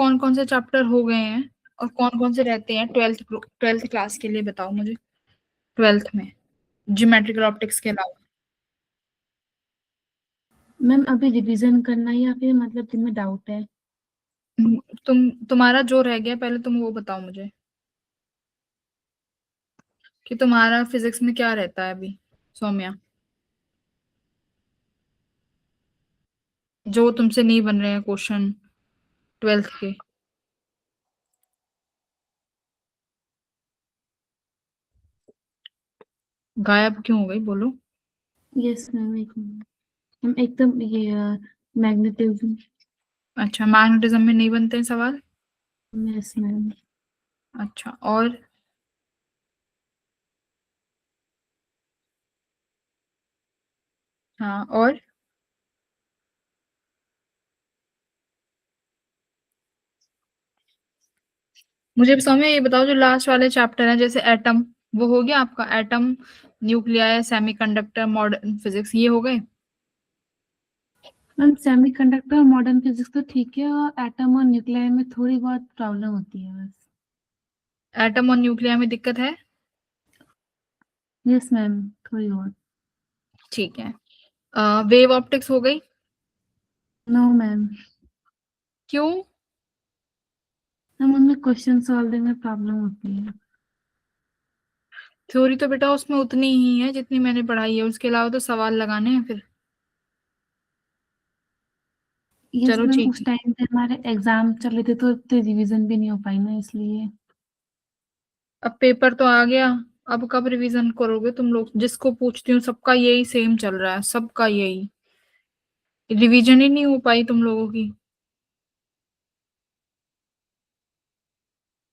कौन कौन से चैप्टर हो गए हैं और कौन कौन से रहते हैं ट्वेल्थ क्लास के लिए, बताओ मुझे। ट्वेल्थ में ज्योमेट्रिकल ऑप्टिक्स के अलावा। मैम अभी रिवीजन करना है या फिर मतलब जिनमें डाउट है? तुम्हारा जो रह गया पहले तुम वो बताओ मुझे, कि तुम्हारा फिजिक्स में क्या रहता है अभी, सौम्या, जो तुमसे नहीं बन रहे हैं क्वेश्चन ट्वेल्थ के। गायब क्यों हो गई, बोलो। यस मैम, एक मिनट। मैम एकदम ये मैग्नेटिज्म। अच्छा, मैग्नेटिज्म में नहीं बनते हैं सवाल। Yes ma'am. अच्छा, और हाँ, और मुझे सौम्या ये बताओ, जो लास्ट वाले चैप्टर हैं जैसे एटम, वो हो गया आपका? Atom, nuclear, semiconductor, modern physics, ये हो गए? मैम सेमीकंडक्टर और मॉडर्न फिजिक्स तो ठीक है, और एटम और न्यूक्लियर में थोड़ी बहुत प्रॉब्लम होती है बस। एटम और न्यूक्लियर में दिक्कत है? यस मैम, थोड़ी बहुत। ठीक है। वेव ऑप्टिक्स हो गई? No ma'am. क्यों? मैम उनमें क्वेश्चन सॉल्विंग में प्रॉब्लम होती है। थ्योरी तो बेटा उसमें उतनी ही है जितनी मैंने पढ़ाई है, उसके अलावा तो सवाल लगाने हैं फिर। यस चलो मैम, ठीक उस है। टाइम पे हमारे एग्जाम चल रहे थे तो रिवीजन भी नहीं हो पाई ना, इसलिए। अब पेपर तो आ गया, अब कब रिवीजन करोगे तुम लोग? जिसको पूछती हूँ सबका यही सेम चल रहा है, सबका यही, रिवीजन ही नहीं हो पाई तुम लोगों की।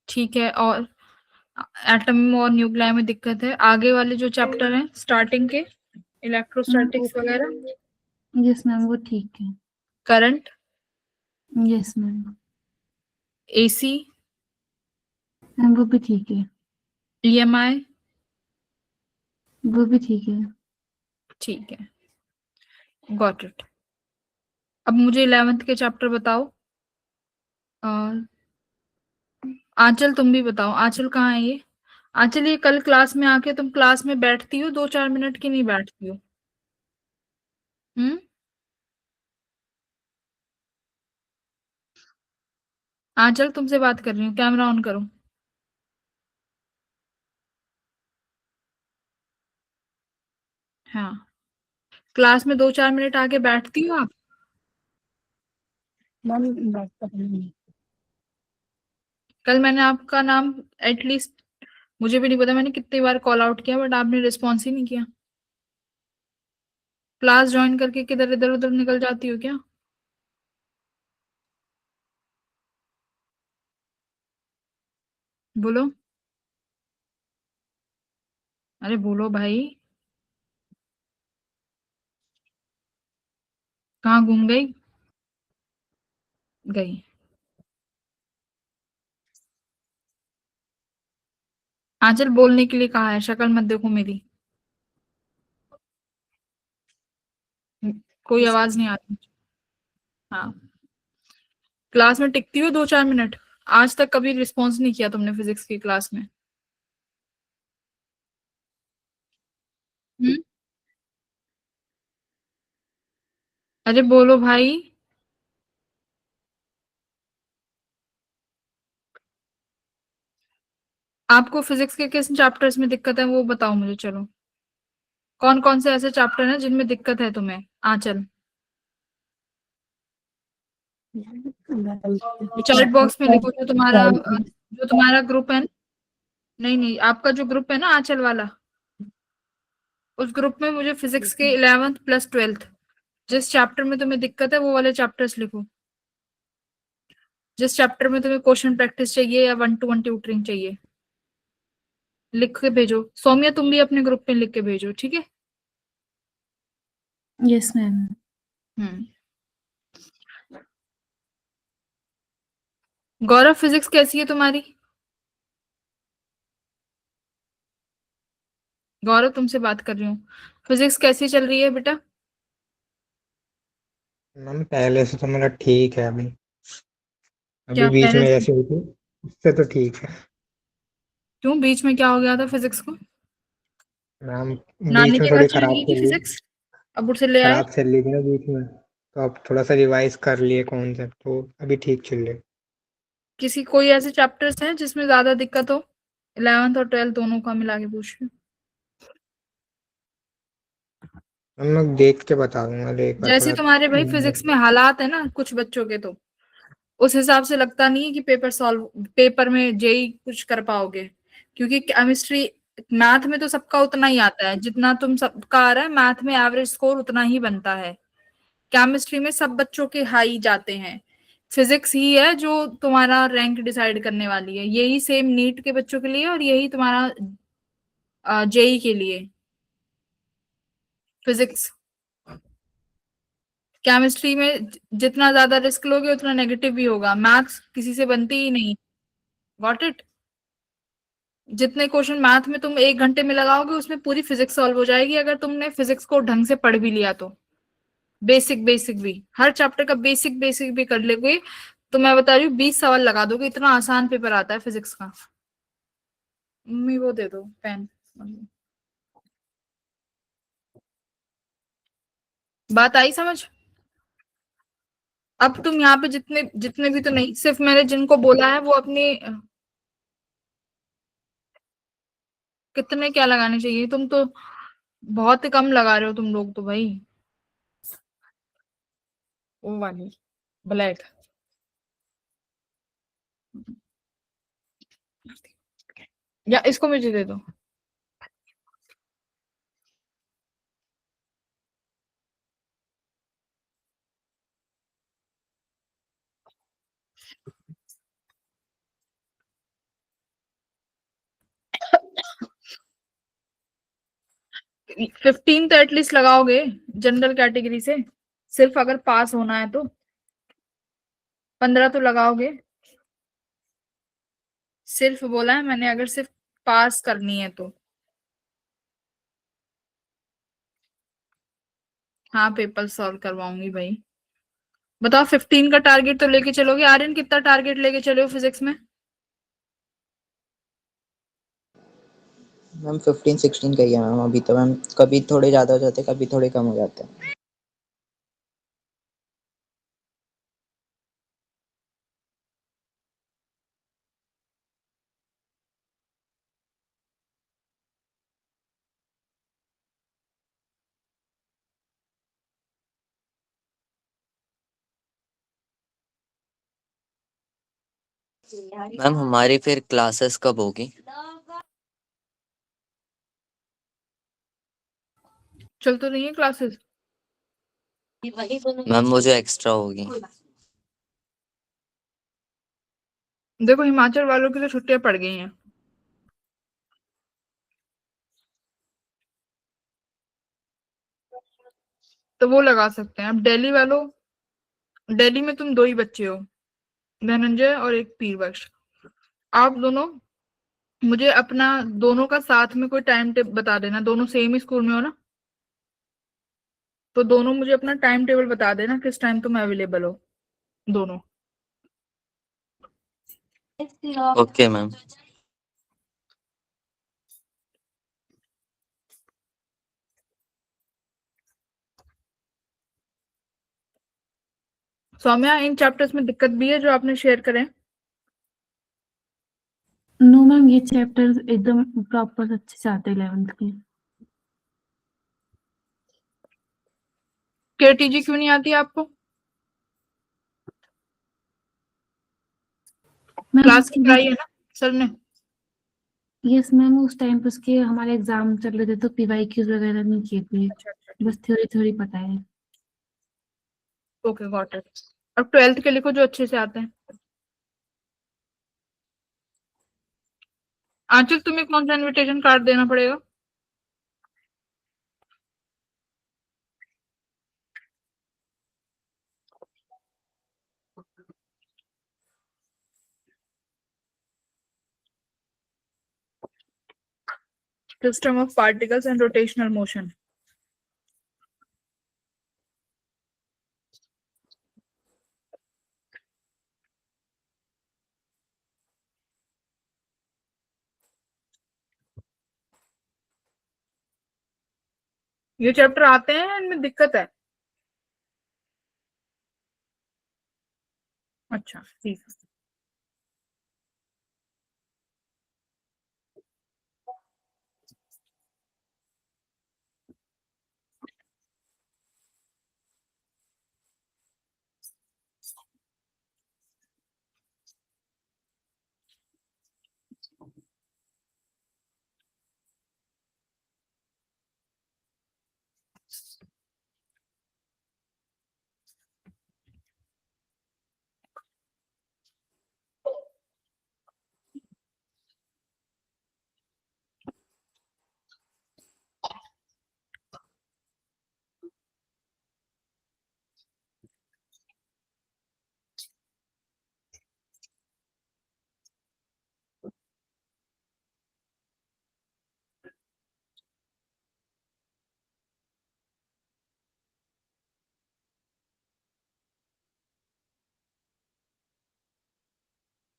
ठीक है, और एटम और न्यूक्लियर में दिक्कत है, आगे वाले जो चैप्टर हैं स्टार्टिंग के, मैम वो, इलेक्ट्रोस्टैटिक्स वगैरह, यस मैम वो ठीक है। Current, yes ma'am. AC, ma'am वो भी ठीक है। ईएमआई। वो भी ठीक है। ठीक है, गॉट इट। अब मुझे इलेवेंथ के चैप्टर बताओ। और आंचल तुम भी बताओ, आंचल कहाँ है ये? आंचल, ये कल क्लास में आके तुम क्लास में बैठती हो 2-4 मिनट की नहीं बैठती हो? हम्म। आंचल तुमसे बात कर रही हूँ, कैमरा ऑन करो। हाँ, क्लास में 2-4 मिनट आके बैठती हो आप? मैम बात कर रही हूँ। कल मैंने आपका नाम एटलीस्ट, मुझे भी नहीं पता मैंने कितनी बार कॉल आउट किया, बट आपने रिस्पॉन्स ही नहीं किया। क्लास ज्वाइन करके किधर इधर उधर निकल जाती हो क्या? बोलो, अरे बोलो भाई। कहाँ घूम गई? गई? आंचल बोलने के लिए कहा है, शक्ल मत देखो मेरी। कोई आवाज नहीं आती। हाँ, क्लास में टिकती हो 2-4 मिनट? आज तक कभी रिस्पॉन्स नहीं किया तुमने फिजिक्स की क्लास में। हम्म। अरे बोलो भाई। आपको फिजिक्स के किस चैप्टर्स में दिक्कत है वो बताओ मुझे, चलो। कौन कौन से ऐसे चैप्टर हैं जिनमें दिक्कत है तुम्हें, आंचल? चैट बॉक्स में लिखो, जो तुम्हारा ग्रुप है। नहीं नहीं, आपका जो ग्रुप है ना आंचल वाला, उस ग्रुप में मुझे फिजिक्स के 11th + 12th, जिस चैप्टर में तुम्हें दिक्कत है वो वाले चैप्टर्स लिखो। जिस चैप्टर में तुम्हें क्वेश्चन प्रैक्टिस चाहिए या 1-to-1 ट्यूटरिंग चाहिए, लिख के भेजो। सौम्या तुम भी अपने ग्रुप पे लिख के भेजो, ठीक है? Yes ma'am. Hmm. Gaurav, physics कैसी है तुम्हारी? गौरव तुमसे बात कर रही हूँ, फिजिक्स कैसी चल रही है बेटा? मैम पहले से तो मेरा ठीक है अभी। अभी क्या बीच पहले में से? ऐसे हुई थी, उससे तो ठीक है। क्यों बीच में क्या हो गया था फिजिक्स को? मैम नानी बीच में के घर थोड़ी चल खराब गई थी चल रही, फिजिक्स, अब उसे ले आए। खराब चल रही थी ना बीच में, तो अब थोड़ा सा रिवाइज कर लिए कॉन्सेप्ट, तो अभी ठीक चल रहे। किसी कोई ऐसे चैप्टर्स हैं जिसमें ज्यादा दिक्कत हो? 11th और 12th दोनों का मिला के पूछ रही हूँ। हम लोग देख के बता दूंगा, एक बार जैसे थोड़ा। तुम्हारे भाई फिजिक्स में हालात है ना कुछ बच्चों के, तो उस हिसाब से लगता नहीं है कि पेपर में जेई कुछ कर पाओगे, क्योंकि केमिस्ट्री, मैथ में तो सबका उतना ही आता है जितना तुम सबका आ रहा है, मैथ में एवरेज स्कोर उतना ही बनता है। केमिस्ट्री में सब बच्चों के हाई जाते हैं। फिजिक्स ही है जो तुम्हारा रैंक डिसाइड करने वाली है, यही सेम नीट के बच्चों के लिए और यही तुम्हारा जेई के लिए। फिजिक्स, केमिस्ट्री में जितना ज्यादा रिस्क लोगे उतना नेगेटिव भी होगा, मैथ्स किसी से बनती ही नहीं। Got it? जितने क्वेश्चन मैथ में तुम 1 घंटे में लगाओगे उसमें पूरी फिजिक्स सॉल्व हो जाएगी, अगर तुमने फिजिक्स को ढंग से पढ़ भी लिया तो। बेसिक बेसिक भी, हर चैप्टर का बेसिक बेसिक भी कर लोगे तो मैं बता रही हूँ 20 सवाल लगा दोगे, इतना आसान पेपर आता है फिजिक्स का। मम्मी वो दे दो पेन। बात आई समझ? अब तुम यहाँ पे जितने जितने भी तो नहीं, सिर्फ मैंने जिनको बोला है वो अपनी कितने क्या लगाने चाहिए, तुम तो बहुत ही कम लगा रहे हो तुम लोग तो भाई। वो वाली ब्लैक, या इसको मुझे दे दो। 15 तो एटलीस्ट लगाओगे जनरल कैटेगरी से, सिर्फ अगर पास होना है तो 15 तो लगाओगे। सिर्फ बोला है मैंने, अगर सिर्फ पास करनी है तो। हाँ पेपर सॉल्व करवाऊंगी भाई। बताओ 15 का टारगेट तो लेके चलोगे? आर्यन कितना टारगेट लेके चले हो फिजिक्स में? मैम 15-16 का ही है मैम अभी तो। मैम कभी थोड़े ज़्यादा हो जाते हैं, कभी थोड़े कम हो जाते हैं। मैम हमारी फिर क्लासेस कब होगी? चल तो रही है क्लासेस। मैम वो जो एक्स्ट्रा होगी। देखो हिमाचल वालों की तो छुट्टियां पड़ गई हैं, तो वो लगा सकते हैं। अब दिल्ली वालों, दिल्ली में तुम दो ही बच्चे हो, धनंजय और एक पीरबक्श। आप दोनों मुझे अपना दोनों का साथ में कोई टाइम टेबल बता देना, दोनों सेम ही स्कूल में हो ना, तो दोनों मुझे अपना टाइम टेबल बता देना किस टाइम तुम अवेलेबल हो दोनों। Okay ma'am. सौम्या इन चैप्टर्स में दिक्कत भी है जो आपने शेयर करे? नो मैम, ये चैप्टर एकदम प्रॉपर अच्छे से आते हैं 11th के। केटीजी क्यों नहीं आती आपको? मैम क्लास की कराई है ना सर ने? यस मैम, उस टाइम पे उसके हमारे एग्जाम चल रहे थे तो पीवाईक्यूज वगैरह नहीं किए थे, अच्छा अच्छा, बस थ्योरी थ्योरी पता है। Okay got it. अब 12th के लिखो जो अच्छे से आते हैं। आंचल तुम्हें कौन सा इनविटेशन कार्ड देना पड़ेगा? System of particles and rotational motion. ये चैप्टर आते हैं, इनमें दिक्कत है? अच्छा ठीक है।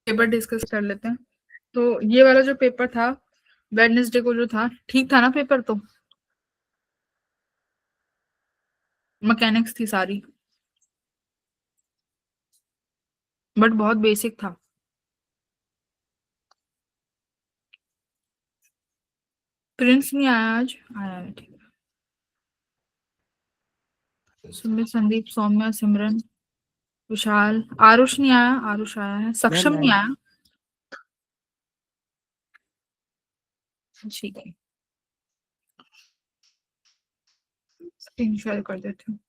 पेपर डिस्कस कर लेते हैं। तो ये वाला जो पेपर था वेडनेसडे को जो था, ठीक था ना पेपर? तो मैकेनिक्स थी सारी, बट बहुत बेसिक था। प्रिंस नहीं आया आज? आया है, ठीक है। सुमित, संदीप, सौम्या, सिमरन, विशाल, आरुष नहीं आया? आरुष आया है। सक्षम नहीं आया? ठीक है, स्क्रीन शेयर कर देती हूँ।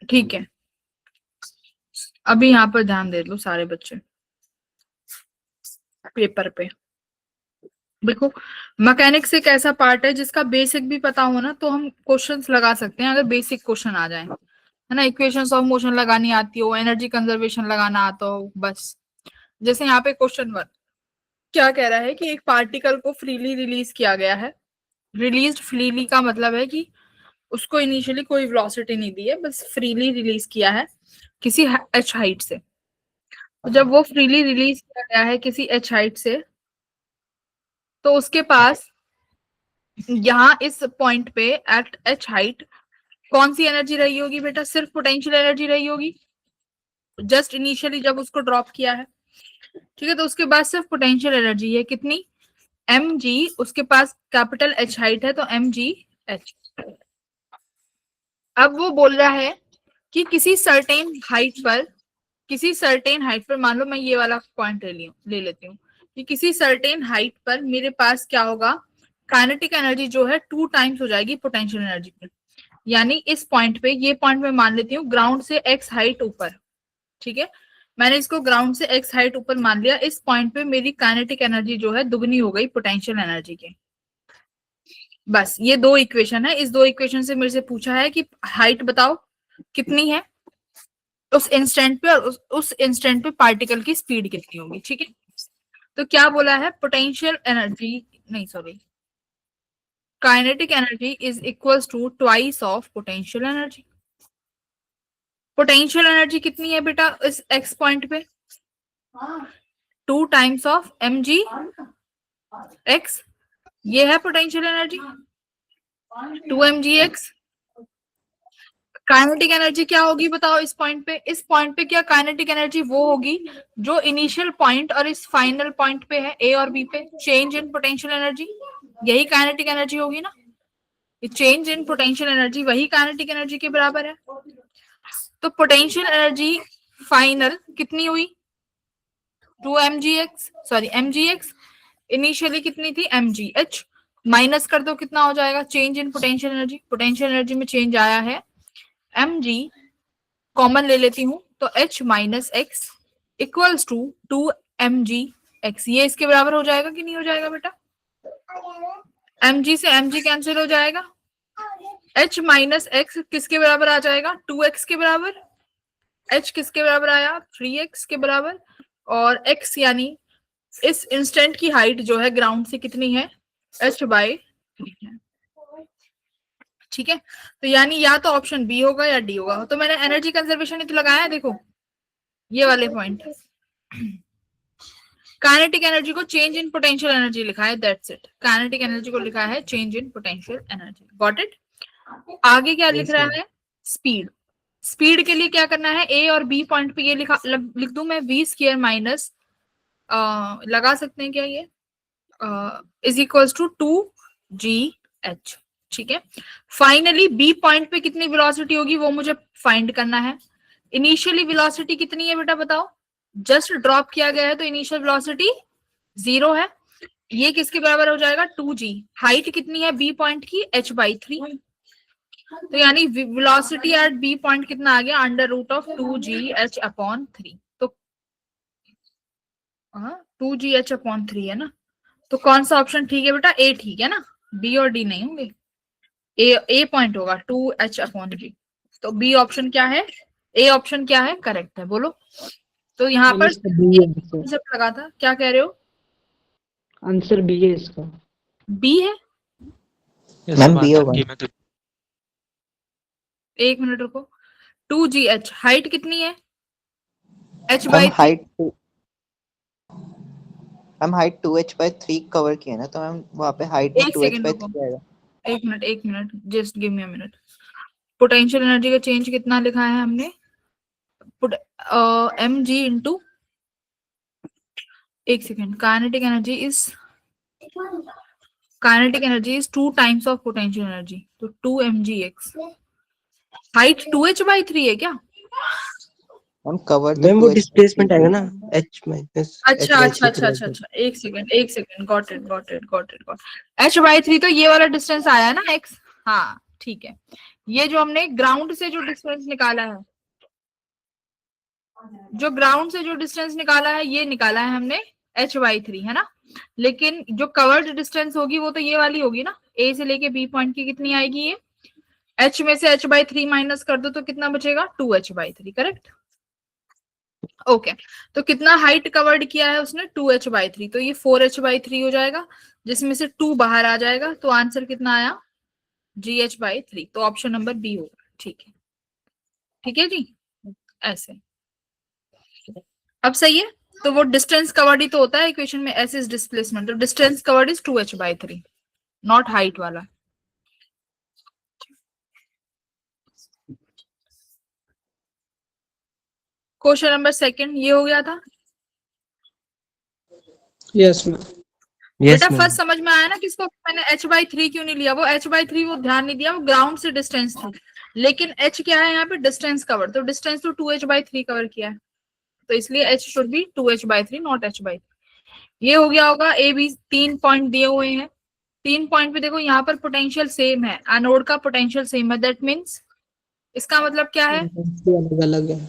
ठीक है, अभी यहाँ पर ध्यान दे लो सारे बच्चे पेपर पे। देखो, मैकेनिक्स एक ऐसा पार्ट है जिसका बेसिक भी पता हो ना तो हम क्वेश्चंस लगा सकते हैं, अगर बेसिक क्वेश्चन आ जाए, है ना। इक्वेशंस ऑफ मोशन लगानी आती हो, एनर्जी कंजर्वेशन लगाना आता हो, बस। जैसे यहाँ पे क्वेश्चन 1 क्या कह रहा है कि एक पार्टिकल को फ्रीली रिलीज किया गया है। रिलीज्ड फ्रीली का मतलब है कि उसको इनिशियली कोई वेलोसिटी नहीं दी है, बस फ्रीली रिलीज किया है किसी एच हाइट से। तो जब वो फ्रीली रिलीज किया गया है किसी एच हाइट से, तो उसके पास यहाँ इस पॉइंट पे एट एच हाइट कौन सी एनर्जी रही होगी बेटा? सिर्फ पोटेंशियल एनर्जी रही होगी, जस्ट इनिशियली जब उसको ड्रॉप किया है। ठीक है, तो उसके बाद सिर्फ पोटेंशियल एनर्जी है, कितनी? M g. उसके पास कैपिटल एच हाइट है, तो एम जी एच। अब वो बोल रहा है कि किसी सर्टेन हाइट पर, किसी सर्टेन हाइट पर, मान लो मैं ये वाला पॉइंट ले लेती हूँ कि किसी सर्टेन हाइट पर मेरे पास क्या होगा? काइनेटिक एनर्जी जो है 2 टाइम्स हो जाएगी पोटेंशियल एनर्जी की। यानी इस पॉइंट पे, ये पॉइंट मैं मान लेती हूँ ग्राउंड से एक्स हाइट ऊपर। ठीक है, मैंने इसको ग्राउंड से एक्स हाइट ऊपर मान लिया। इस पॉइंट पे मेरी काइनेटिक एनर्जी जो है दुगनी हो गई पोटेंशियल एनर्जी के। बस ये 2 इक्वेशन है। इस 2 इक्वेशन से मेरे से पूछा है कि हाइट बताओ कितनी है उस इंस्टेंट पे, और उस इंस्टेंट पे पार्टिकल की स्पीड कितनी होगी। ठीक है, तो क्या बोला है? पोटेंशियल एनर्जी, नहीं sorry, kinetic energy is equals to twice of potential energy. Potential energy कितनी है बेटा इस एक्स पॉइंट पे? 2 times of m g x, ये है potential energy, 2 m g x. Kinetic energy क्या होगी बताओ इस पॉइंट पे? इस पॉइंट पे क्या काइनेटिक एनर्जी वो होगी जो इनिशियल पॉइंट और इस फाइनल पॉइंट पे है, ए और बी पे, चेंज इन पोटेंशियल एनर्जी, यही काइनेटिक एनर्जी होगी ना। चेंज इन पोटेंशियल एनर्जी वही काइनेटिक एनर्जी के बराबर है। तो पोटेंशियल एनर्जी फाइनल कितनी हुई? 2 m g x, sorry m g x. Initially कितनी थी? M G H. माइनस कर दो, कितना हो जाएगा? Change in potential energy, potential energy में चेंज आया है, एम जी कॉमन ले लेती हूँ, तो h minus x equals to 2 m g x. ये इसके बराबर हो जाएगा कि नहीं हो जाएगा बेटा? एम जी से एम जी कैंसिल हो जाएगा, एच माइनस एक्स किसके बराबर आ जाएगा? 2x के बराबर। एच किसके बराबर आया? 3x के बराबर। और x यानी इस इंस्टेंट की हाइट जो है ग्राउंड से कितनी है? h बाई 3 है। ठीक है, तो यानी या तो ऑप्शन बी होगा या डी होगा। तो मैंने एनर्जी कंजर्वेशन ही तो लगाया है, देखो ये वाले पॉइंट। काइनेटिक एनर्जी को चेंज इन पोटेंशियल एनर्जी लिखा है, दैट्स इट। काइनेटिक एनर्जी को लिखा है change in potential energy, got it. आगे क्या लिख Yes, रहा ma'am. है, स्पीड। स्पीड के लिए क्या करना है, ए और बी पॉइंट पे ये लिख दूं मैं, वी स्क्वायर माइनस लगा सकते हैं क्या ये, इज इक्वल्स टू 2gh। ठीक है, फाइनली बी पॉइंट पे कितनी वेलोसिटी होगी वो मुझे फाइंड करना है। इनिशियली वेलोसिटी कितनी है बेटा बताओ, जस्ट ड्रॉप किया गया है तो इनिशियल वेलोसिटी 0 है। ये किसके बराबर हो जाएगा, 2g। हाइट कितनी है बी पॉइंट की, h/3। तो यानी वेलोसिटी एट बी पॉइंट कितना आ गया, √2gh/3। तो 2gh/3 है ना, तो कौन सा ऑप्शन ठीक है बेटा, ए ठीक है ना, बी और डी नहीं होंगे। ए पॉइंट होगा 2h/g। तो बी ऑप्शन क्या है, ए ऑप्शन क्या है, करेक्ट है, बोलो। तो यहाँ पर इसका बी है आंसर। concept लगा था, क्या कह रहे हो, आंसर बी है इसका। बी है। मैम बी होगा। एक मिनट रुको, 2gh हाइट कितनी है, h/3। Ma'am height 2h/3 cover किया ना, तो मैम वहाँ पे हाइट में एक सेकंड 2h/3 रुको, आएगा। एक minute, just give me a minute. Potential energy का चेंज कितना लिखा है हमने, mg इंटू, एक second, kinetic energy is 2 times of potential energy, तो 2mgx। हाइट 2h/3 है क्या, मैम कवर तो मैम वो 2h/3 डिस्प्लेसमेंट आएगा ना, h माइनस अच्छा अच्छा अच्छा अच्छा अच्छा, एक सेकंड, गॉट इट। h/3 तो ये वाला डिस्टेंस आया ना x, हाँ ठीक है। ये जो हमने ग्राउंड से जो डिस्टेंस निकाला है, ये निकाला है हमने h/3 है ना, लेकिन जो कवर्ड डिस्टेंस होगी वो तो ये वाली होगी ना, ए से लेके बी पॉइंट की कितनी आएगी, ये h में से h/3 माइनस कर दो तो कितना बचेगा, 2h/3, करेक्ट। ओके, तो कितना हाइट कवर्ड किया है उसने, 2h/3, तो ये 4h/3 हो जाएगा, जिसमें से 2 बाहर आ जाएगा, तो आंसर कितना आया, gh/3। तो ऑप्शन नंबर बी होगा, ठीक है जी, ऐसे। अब सही है, तो वो डिस्टेंस कवर्ड ही तो होता है इक्वेशन में, एस इज डिस्प्लेसमेंट, तो distance covered is 2h/3, not height वाला। क्वेश्चन नंबर सेकंड ये हो गया था। Yes ma'am. यस बेटा मैम। फर्स्ट समझ में आया ना किसको, मैंने h/3 क्यों नहीं लिया, वो h/3 वो ध्यान नहीं दिया, वो ग्राउंड से डिस्टेंस थी, लेकिन h क्या है यहाँ पे, डिस्टेंस कवर, तो डिस्टेंस तो 2h/3 कवर किया है, तो इसलिए h should be 2h/3 not h/3। ये हो गया होगा। ए बी 3 पॉइंट दिए हुए हैं, 3 पॉइंट पे देखो यहाँ पर पोटेंशियल सेम है, एनोड का पोटेंशियल सेम है, दैट मीन्स इसका मतलब क्या है, अलग अलग है।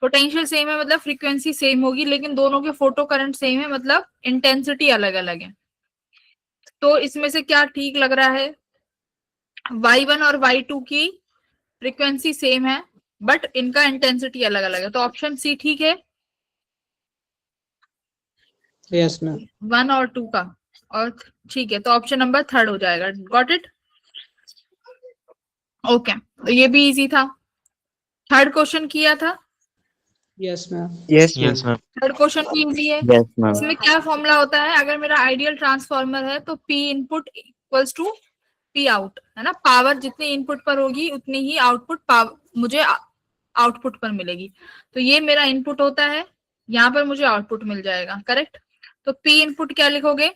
पोटेंशियल सेम है मतलब फ्रीक्वेंसी सेम होगी, लेकिन दोनों के फोटो करंट सेम है मतलब इंटेंसिटी अलग अलग है। तो इसमें से क्या ठीक लग रहा है, y1 और y2 की फ्रीक्वेंसी सेम है बट इनका इंटेंसिटी अलग अलग है, तो ऑप्शन सी ठीक है, यस मैम। 1 और 2 का, और ठीक है, तो ऑप्शन नंबर थर्ड हो जाएगा, गॉट इट। ओके, तो ये भी इजी था। थर्ड क्वेश्चन किया था, yes ma'am. Yes ma'am. Third question भी इजी है। Yes ma'am. इसमें क्या फॉर्मूला होता है, अगर मेरा आइडियल ट्रांसफॉर्मर है तो P input equals to P out, है ना, पावर जितनी इनपुट पर होगी उतनी ही आउटपुट मुझे आउटपुट पर मिलेगी। तो ये मेरा इनपुट होता है, यहाँ पर मुझे आउटपुट मिल जाएगा, करेक्ट। तो P इनपुट क्या लिखोगे,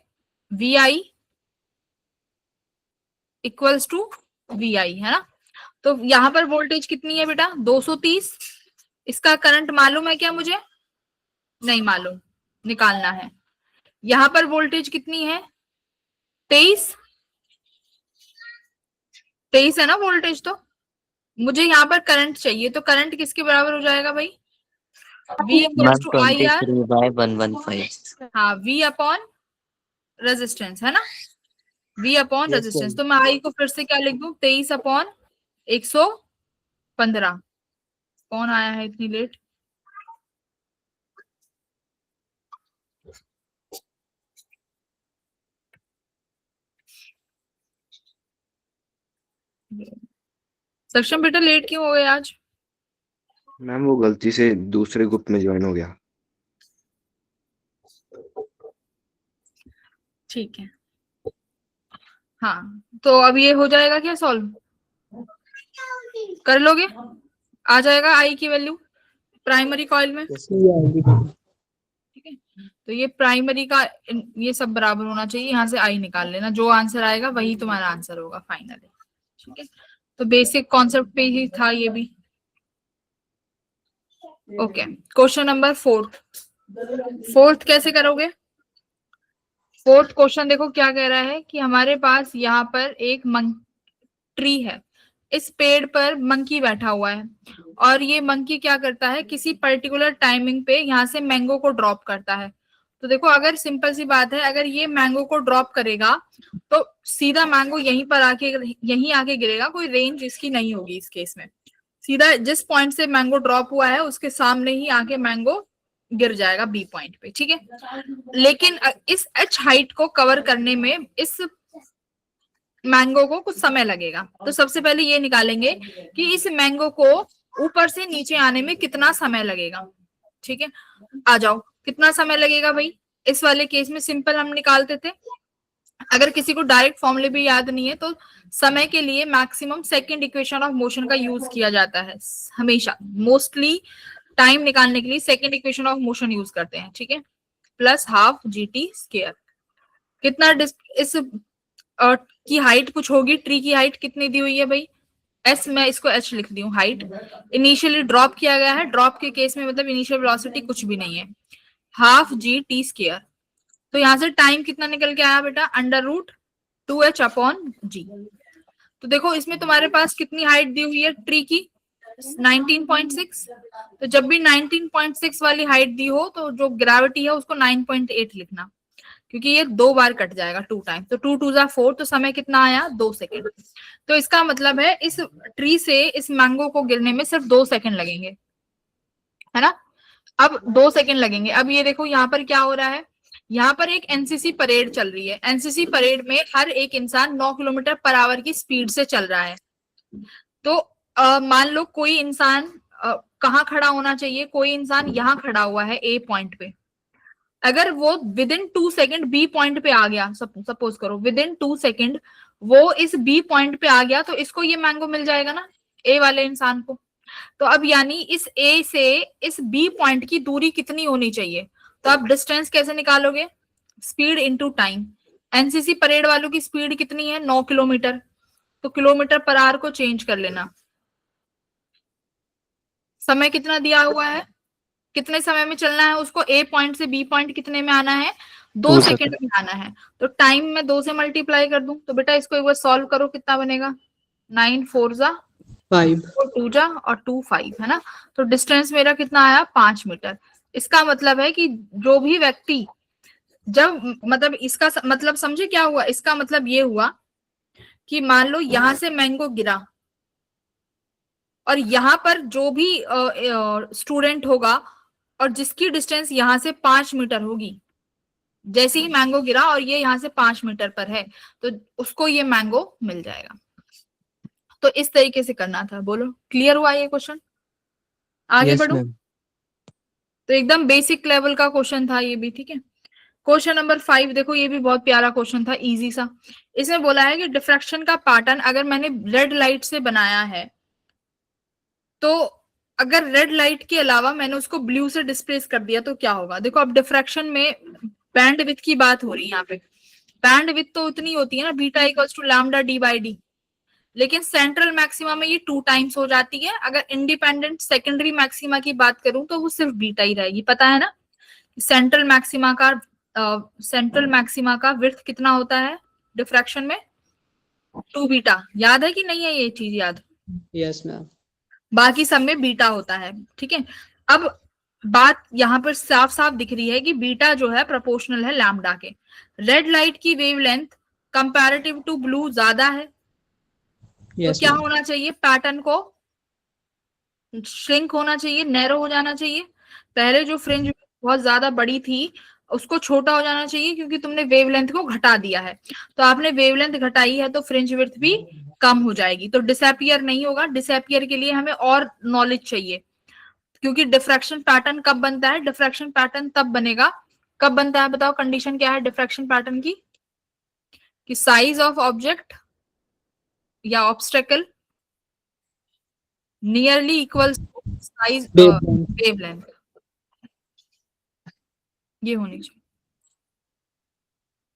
VI इक्वल्स टू VI, है ना। तो यहाँ पर वोल्टेज कितनी है बेटा, 230। इसका करंट मालूम है क्या मुझे, नहीं मालूम, निकालना है। यहाँ पर वोल्टेज कितनी है, 23 है ना वोल्टेज, तो मुझे यहाँ पर करंट चाहिए, तो करंट किसके बराबर हो जाएगा भाई, V equals ma'am to IR, 23/115। हाँ V अपॉन रेजिस्टेंस, है ना, V upon Yes, resistance. ma'am. तो मैं I को फिर से क्या लिख दूं, 23/115। कौन आया है इतनी लेट, सक्षम बेटा लेट क्यों हो गए आज? मैम वो गलती से दूसरे ग्रुप में ज्वाइन हो गया। ठीक है, हाँ तो अब ये हो जाएगा क्या सॉल्व? कर लोगे? आ जाएगा आई की वैल्यू प्राइमरी कॉइल में? ठीक है, तो ये प्राइमरी का ये सब बराबर होना चाहिए, यहाँ से आई निकाल लेना, जो आंसर आएगा वही तुम्हारा आंसर होगा फाइनली। ठीक है, तो बेसिक कॉन्सेप्ट पे ही था ये भी। ओके, क्वेश्चन नंबर 4 कैसे करोगे? 4 क्वेश्चन देखो क्या कह रहा है कि हमारे पास यहाँ पर एक ट्री है, इस पेड़ पर मंकी बैठा हुआ है और ये मंकी क्या करता है, किसी पर्टिकुलर टाइमिंग पे यहाँ से मैंगो को ड्रॉप करता है। तो देखो अगर सिंपल सी बात है, अगर ये मैंगो को ड्रॉप करेगा तो सीधा मैंगो यहीं पर यहीं आके गिरेगा, कोई रेंज इसकी नहीं होगी इस केस में। सीधा जिस पॉइंट से मैंगो ड्रॉप हुआ है उसके सामने ही आके मैंगो गिर जाएगा बी पॉइंट पे। ठीक है, लेकिन इस एच हाइट को कवर करने में इस मैंगो को कुछ समय लगेगा। तो सबसे पहले ये निकालेंगे कि इस मैंगो को ऊपर से नीचे आने में कितना समय लगेगा। ठीक है, आ जाओ, कितना समय लगेगा भाई? इस वाले केस में सिंपल हम निकालते थे, अगर किसी को डायरेक्ट फॉर्मूले भी याद नहीं है तो समय के लिए maximum second equation of motion का यूज किया जाता है हमेशा। मोस्टली टाइम निकालने के लिए second equation of motion use करते हैं। ठीक है, प्लस हाफ GT स्क्वायर। कितना इस की हाइट कुछ होगी, ट्री की हाइट कितनी दी हुई है भाई? S, मैं इसको H लिख दी हूँ, हाइट इनिशियली ड्रॉप किया गया है, ड्रॉप के केस में मतलब इनिशियल वेलोसिटी कुछ भी नहीं है, हाफ GT स्क्वायर। तो यहाँ से टाइम कितना निकल के आया बेटा? √2h/g। तो देखो इसमें तुम्हारे पास कितनी हाइट दी हुई है ट्री की? 19.6। तो जब भी 19.6 वाली हाइट दी हो तो जो ग्रेविटी है उसको 9.8 लिखना, क्योंकि ये 2 बार कट जाएगा 2 टाइम, तो 2 2 4। तो समय कितना आया? 2 सेकेंड। तो इसका मतलब है इस ट्री से इस मैंगो को गिरने में सिर्फ 2 सेकेंड लगेंगे, है ना? अब 2 सेकेंड लगेंगे। अब ये देखो यहाँ पर क्या हो रहा है, यहाँ पर एक NCC परेड चल रही है। NCC परेड में हर एक इंसान 9 किलोमीटर/आवर की स्पीड से चल रहा है। तो मान लो कोई इंसान कहाँ खड़ा होना चाहिए? कोई इंसान यहाँ खड़ा हुआ है A पॉइंट पे। अगर वो विदिन 2 सेकेंड B पॉइंट पे आ गया, सपोज करो विदिन 2 सेकेंड वो इस B पॉइंट पे आ गया, तो इसको ये मैंगो मिल जाएगा ना, A वाले इंसान को। तो अब यानी इस A से इस B पॉइंट की दूरी कितनी होनी चाहिए? तो आप डिस्टेंस कैसे निकालोगे? Speed into time. NCC parade वालों की स्पीड कितनी है? 9 किलोमीटर। तो किलोमीटर/आवर को चेंज कर लेना। समय कितना दिया हुआ है, कितने समय में चलना है उसको? A पॉइंट से B पॉइंट कितने में आना है? 2 सेकेंड में आना है। तो टाइम में 2 से मल्टीप्लाई कर दूं तो बेटा इसको एक बार सॉल्व करो, कितना बनेगा? 9 4 जा 5, 4 2 जा और 2 5, है ना? तो डिस्टेंस मेरा कितना आया? 5 मीटर। इसका मतलब है कि जो भी व्यक्ति जब मतलब इसका मतलब समझे क्या हुआ? इसका मतलब ये हुआ कि मान लो यहां से मैंगो गिरा और यहाँ पर जो भी स्टूडेंट होगा और जिसकी डिस्टेंस यहाँ से 5 मीटर होगी, जैसे ही मैंगो गिरा और ये यहाँ से 5 मीटर पर है तो उसको ये मैंगो मिल जाएगा। तो इस तरीके से करना था। बोलो क्लियर हुआ ये क्वेश्चन? आगे बढ़ो। तो एकदम बेसिक लेवल का क्वेश्चन था ये भी। ठीक है, क्वेश्चन नंबर 5 देखो, ये भी बहुत प्यारा क्वेश्चन था, इजी सा। इसमें बोला है कि डिफ्रैक्शन का पैटर्न अगर मैंने रेड लाइट से बनाया है तो अगर रेड लाइट के अलावा मैंने उसको ब्लू से डिस्प्लेस कर दिया तो क्या होगा? देखो अब डिफ्रैक्शन में बैंड विड्थ की बात हो रही है यहाँ पे। बैंड विड्थ तो उतनी होती है ना, beta equals to lambda d/d, लेकिन सेंट्रल मैक्सिमा में ये 2 टाइम्स हो जाती है। अगर इंडिपेंडेंट सेकेंडरी मैक्सिमा की बात करूं तो वो सिर्फ बीटा ही रहेगी। पता है ना सेंट्रल मैक्सिमा का विड्थ कितना होता है डिफ्रैक्शन में? 2 बीटा। याद है कि नहीं है ये चीज याद? Yes ma'am. बाकी सब में बीटा होता है। ठीक है, अब बात यहाँ पर साफ साफ दिख रही है कि बीटा जो है प्रोपोर्शनल है लैम्डा के। रेड लाइट की वेवलेंथ कंपैरेटिव टू ब्लू ज्यादा है, तो क्या होना चाहिए? पैटर्न को श्रिंक होना चाहिए, नैरो हो जाना चाहिए। पहले जो फ्रिंज बहुत ज्यादा बड़ी थी उसको छोटा हो जाना चाहिए, क्योंकि तुमने वेवलेंथ को घटा दिया है। तो आपने वेवलेंथ घटाई है तो फ्रिंज विड्थ भी कम हो जाएगी। तो डिसअपियर नहीं होगा, डिसअपियर के लिए हमें और नॉलेज चाहिए, क्योंकि डिफ्रैक्शन पैटर्न कब बनता है, डिफ्रैक्शन पैटर्न तब बनेगा, कब बनता है बताओ, कंडीशन क्या है डिफ्रैक्शन पैटर्न की, कि साइज ऑफ ऑब्जेक्ट या obstacle nearly equals size wavelength. Wavelength, ये होनी चाहिए।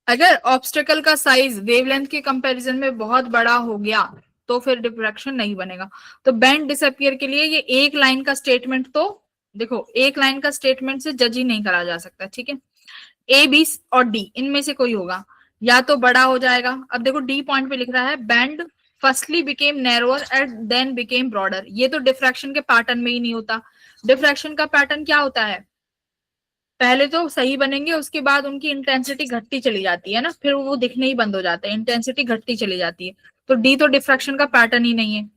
अगर ऑब्स्टेकल का साइज वेवलेंथ के कंपैरिजन में बहुत बड़ा हो गया तो फिर डिफ्रैक्शन नहीं बनेगा। तो बैंड डिसअपियर के लिए ये एक लाइन का स्टेटमेंट, तो देखो एक लाइन का स्टेटमेंट से जज ही नहीं करा जा सकता, ठीक है। ए बी और डी इनमें से कोई होगा, या तो बड़ा हो जाएगा। अब देखो डी पॉइंट पे लिख रहा है band firstly became narrower and then became broader, ये तो डिफ्रैक्शन के पैटर्न में ही नहीं होता। डिफ्रैक्शन का पैटर्न क्या होता है, पहले तो सही बनेंगे, उसके बाद उनकी इंटेंसिटी घटती चली जाती है ना, फिर वो दिखने ही बंद हो जाते हैं, इंटेंसिटी घटती चली जाती है। तो डी तो डिफ्रैक्शन का पैटर्न ही नहीं है।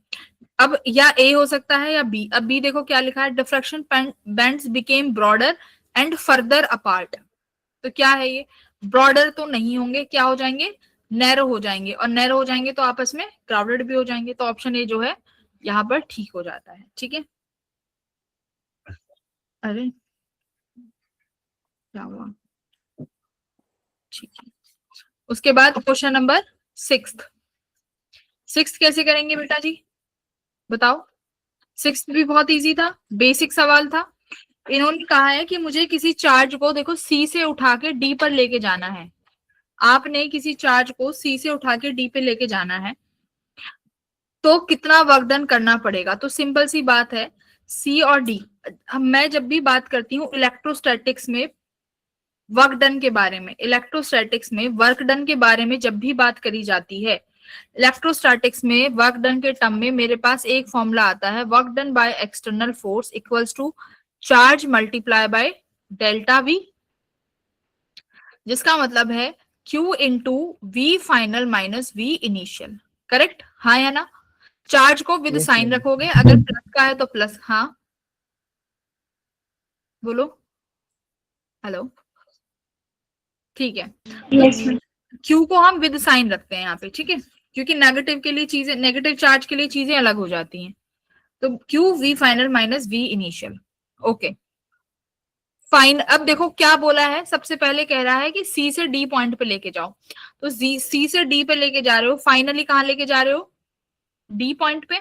अब या ए हो सकता है या बी। अब बी देखो क्या लिखा है, diffraction bands became broader and further apart. तो क्या है ये, ब्रॉडर तो नहीं होंगे, क्या हो जाएंगे, नैरो हो जाएंगे, और नैरो हो जाएंगे तो आपस में क्राउडेड भी हो जाएंगे। तो ऑप्शन ए जो है यहाँ पर ठीक हो जाता है, ठीक है। अरे क्या हुआ, ठीक है। उसके बाद क्वेश्चन नंबर 6 कैसे करेंगे बेटा जी बताओ। 6 भी बहुत इजी था, बेसिक सवाल था। इन्होंने कहा है कि मुझे किसी चार्ज को देखो सी से उठा के डी पर लेके जाना है। आपने किसी चार्ज को सी से उठा के डी पे लेके जाना है, तो कितना वर्क डन करना पड़ेगा। तो सिंपल सी बात है, सी और डी, मैं जब भी बात करती हूँ इलेक्ट्रोस्टैटिक्स में वर्क डन के बारे में, इलेक्ट्रोस्टैटिक्स में वर्क डन के बारे में जब भी बात करी जाती है, इलेक्ट्रोस्टैटिक्स में वर्क डन के टर्म में मेरे पास एक फॉर्मूला आता है, work done by external force equals to charge multiply by delta V, जिसका मतलब है Q into V final minus V initial. Correct, हाँ या ना। चार्ज को विद Yes, साइन ma'am. रखोगे, अगर प्लस का है तो प्लस, हाँ बोलो, हेलो, ठीक है। Q को हम विद साइन रखते हैं यहाँ पे, ठीक है, क्योंकि नेगेटिव के लिए चीजें, नेगेटिव चार्ज के लिए चीजें अलग हो जाती हैं। तो Q V final minus V initial, okay fine. अब देखो क्या बोला है, सबसे पहले कह रहा है कि सी से डी पॉइंट पे लेके जाओ। तो सी से डी पे लेके जा रहे हो, फाइनली कहाँ लेके जा रहे हो, डी पॉइंट पे,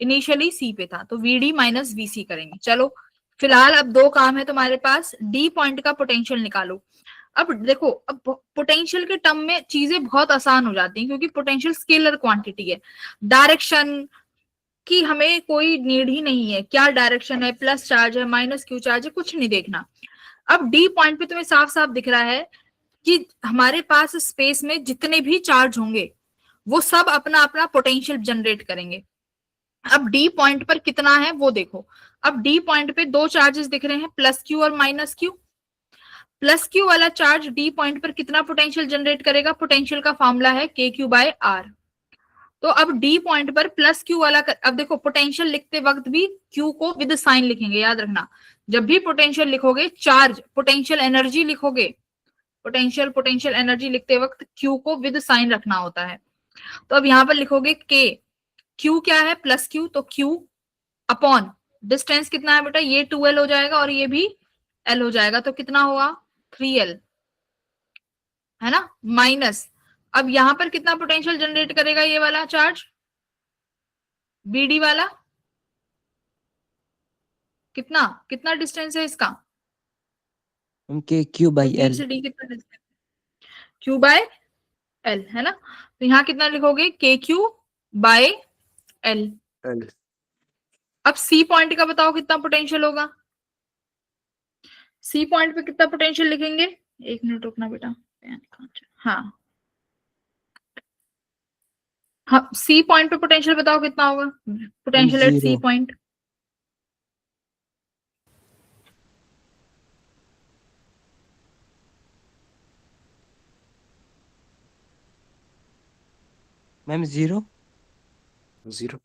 इनिशियली सी पे था, तो वी डी माइनस वी सी करेंगे। चलो फिलहाल अब दो काम है तुम्हारे पास, डी पॉइंट का पोटेंशियल निकालो। अब देखो, अब पोटेंशियल के टर्म में चीजें बहुत आसान हो जाती हैं, क्योंकि पोटेंशियल स्केलर क्वांटिटी है। डायरेक्शन की हमें कोई नीड ही नहीं है, क्या डायरेक्शन है, प्लस चार्ज है माइनस क्यू चार्ज है, कुछ नहीं देखना। अब डी पॉइंट पे तुम्हें साफ साफ दिख रहा है कि हमारे पास स्पेस में जितने भी चार्ज होंगे वो सब अपना अपना पोटेंशियल जनरेट करेंगे। अब डी पॉइंट पर कितना है वो देखो। अब डी पॉइंट पे दो चार्जेस दिख रहे हैं, प्लस क्यू और माइनस क्यू। प्लस क्यू वाला चार्ज डी पॉइंट पर कितना पोटेंशियल जनरेट करेगा, पोटेंशियल का फॉर्मूला है के क्यू बाय आर। तो अब डी पॉइंट पर प्लस क्यू वाला अब देखो पोटेंशियल लिखते वक्त भी क्यू को विद साइन लिखेंगे, याद रखना। जब भी पोटेंशियल लिखोगे, चार्ज पोटेंशियल एनर्जी लिखोगे, पोटेंशियल एनर्जी लिखते वक्त क्यू को विद साइन रखना होता है। तो अब यहाँ पर लिखोगे के, क्यू क्या है प्लस क्यू, तो क्यू अपॉन डिस्टेंस कितना है बेटा, ये 2L हो जाएगा और ये भी L हो जाएगा, तो कितना होगा 3L, है ना, माइनस। अब यहां पर कितना पोटेंशियल जनरेट करेगा ये वाला चार्ज, बीडी वाला, कितना कितना डिस्टेंस है इसका, के क्यू बाई बी एल। से डी कितना डिस्टेंस, क्यू बाय एल, है ना। तो यहाँ कितना लिखोगे, के क्यू बाय एल। L. अब सी पॉइंट का बताओ कितना पोटेंशियल होगा, सी पॉइंट पे कितना पोटेंशियल लिखेंगे, एक मिनट रुकना बेटा, हाँ हाँ, सी पॉइंट पे पोटेंशियल बताओ कितना होगा, potential at C 0। Point. Ma'am 0। 0.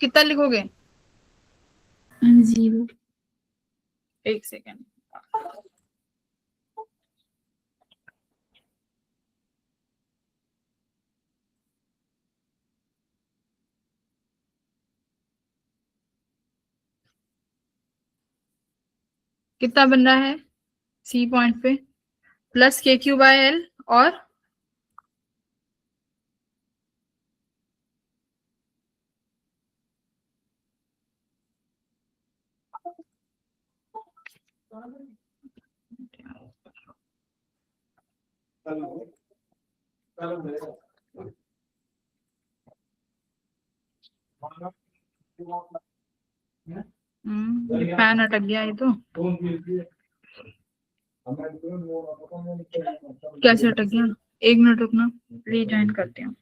कितना लिखोगे, 0। एक सेकेंड। कितना बन रहा है सी पॉइंट पे? प्लस के क्यू बाय एल और फैन अटक गया ये तो। कैसे अटक गया? 1 मिनट रुकना, रीजॉइन करती हूँ।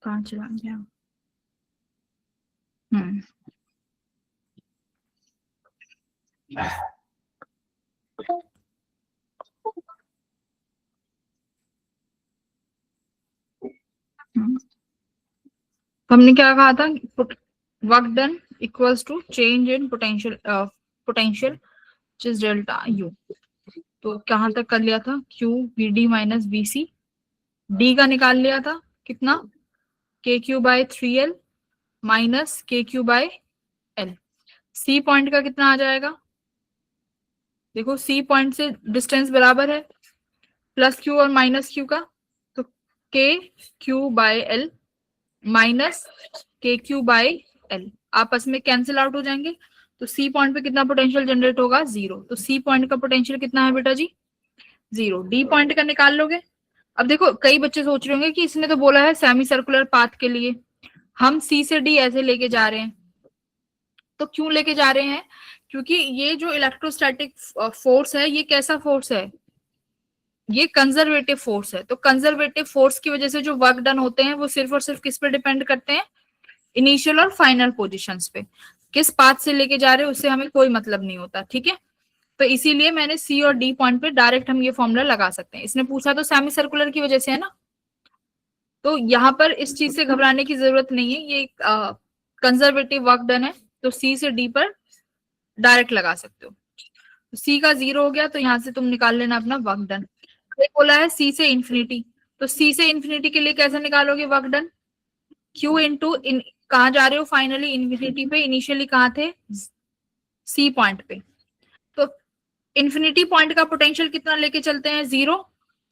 कहाँ चला गया? हमने क्या कहा था? Work done equals to change in potential which is delta U. तो कहाँ तक कर लिया था? Q V D minus V C, D का निकाल लिया था कितना? K Q by 3L minus K Q by L. C point का कितना आ जाएगा? देखो सी पॉइंट से डिस्टेंस बराबर है प्लस क्यू और माइनस क्यू का, तो के Q by L minus K Q by L आपस में कैंसिल आउट हो जाएंगे। तो सी पॉइंट पे कितना पोटेंशियल जनरेट होगा? 0। तो सी पॉइंट का पोटेंशियल कितना है बेटा जी? 0। डी पॉइंट का निकाल लोगे। अब देखो कई बच्चे सोच रहे होंगे कि इसने तो बोला है सेमी सर्कुलर पाथ के लिए, हम सी से डी ऐसे लेके जा रहे हैं। तो क्यों लेके जा रहे हैं? क्योंकि ये जो इलेक्ट्रोस्टैटिक फोर्स है ये कैसा फोर्स है? ये कंजर्वेटिव फोर्स है। तो कंजर्वेटिव फोर्स की वजह से जो वर्क डन होते हैं वो सिर्फ और सिर्फ किस पे डिपेंड करते हैं? इनिशियल और फाइनल पोजीशंस पे। किस पाथ से लेके जा रहे हैं उससे हमें कोई मतलब नहीं होता, ठीक है। तो इसीलिए मैंने सी और डी पॉइंट पे डायरेक्ट हम ये फॉर्मूला लगा सकते हैं। इसने पूछा तो सेमी सर्कुलर की वजह से है ना, तो यहाँ पर इस चीज से घबराने की जरूरत नहीं है। ये कंजर्वेटिव वर्क डन है, तो सी से डी पर डायरेक्ट लगा सकते हो। सी का 0 हो गया तो यहाँ से तुम निकाल लेना अपना वर्क डन। बोला है सी से इंफिनिटी, तो सी से इंफिनिटी के लिए कैसे निकालोगे वर्क डन? क्यू इंटू कहाँ जा रहे हो? फाइनली इंफिनिटी पे। इनिशियली कहाँ थे? सी पॉइंट पे। तो इंफिनिटी पॉइंट का पोटेंशियल कितना लेके चलते हैं? 0।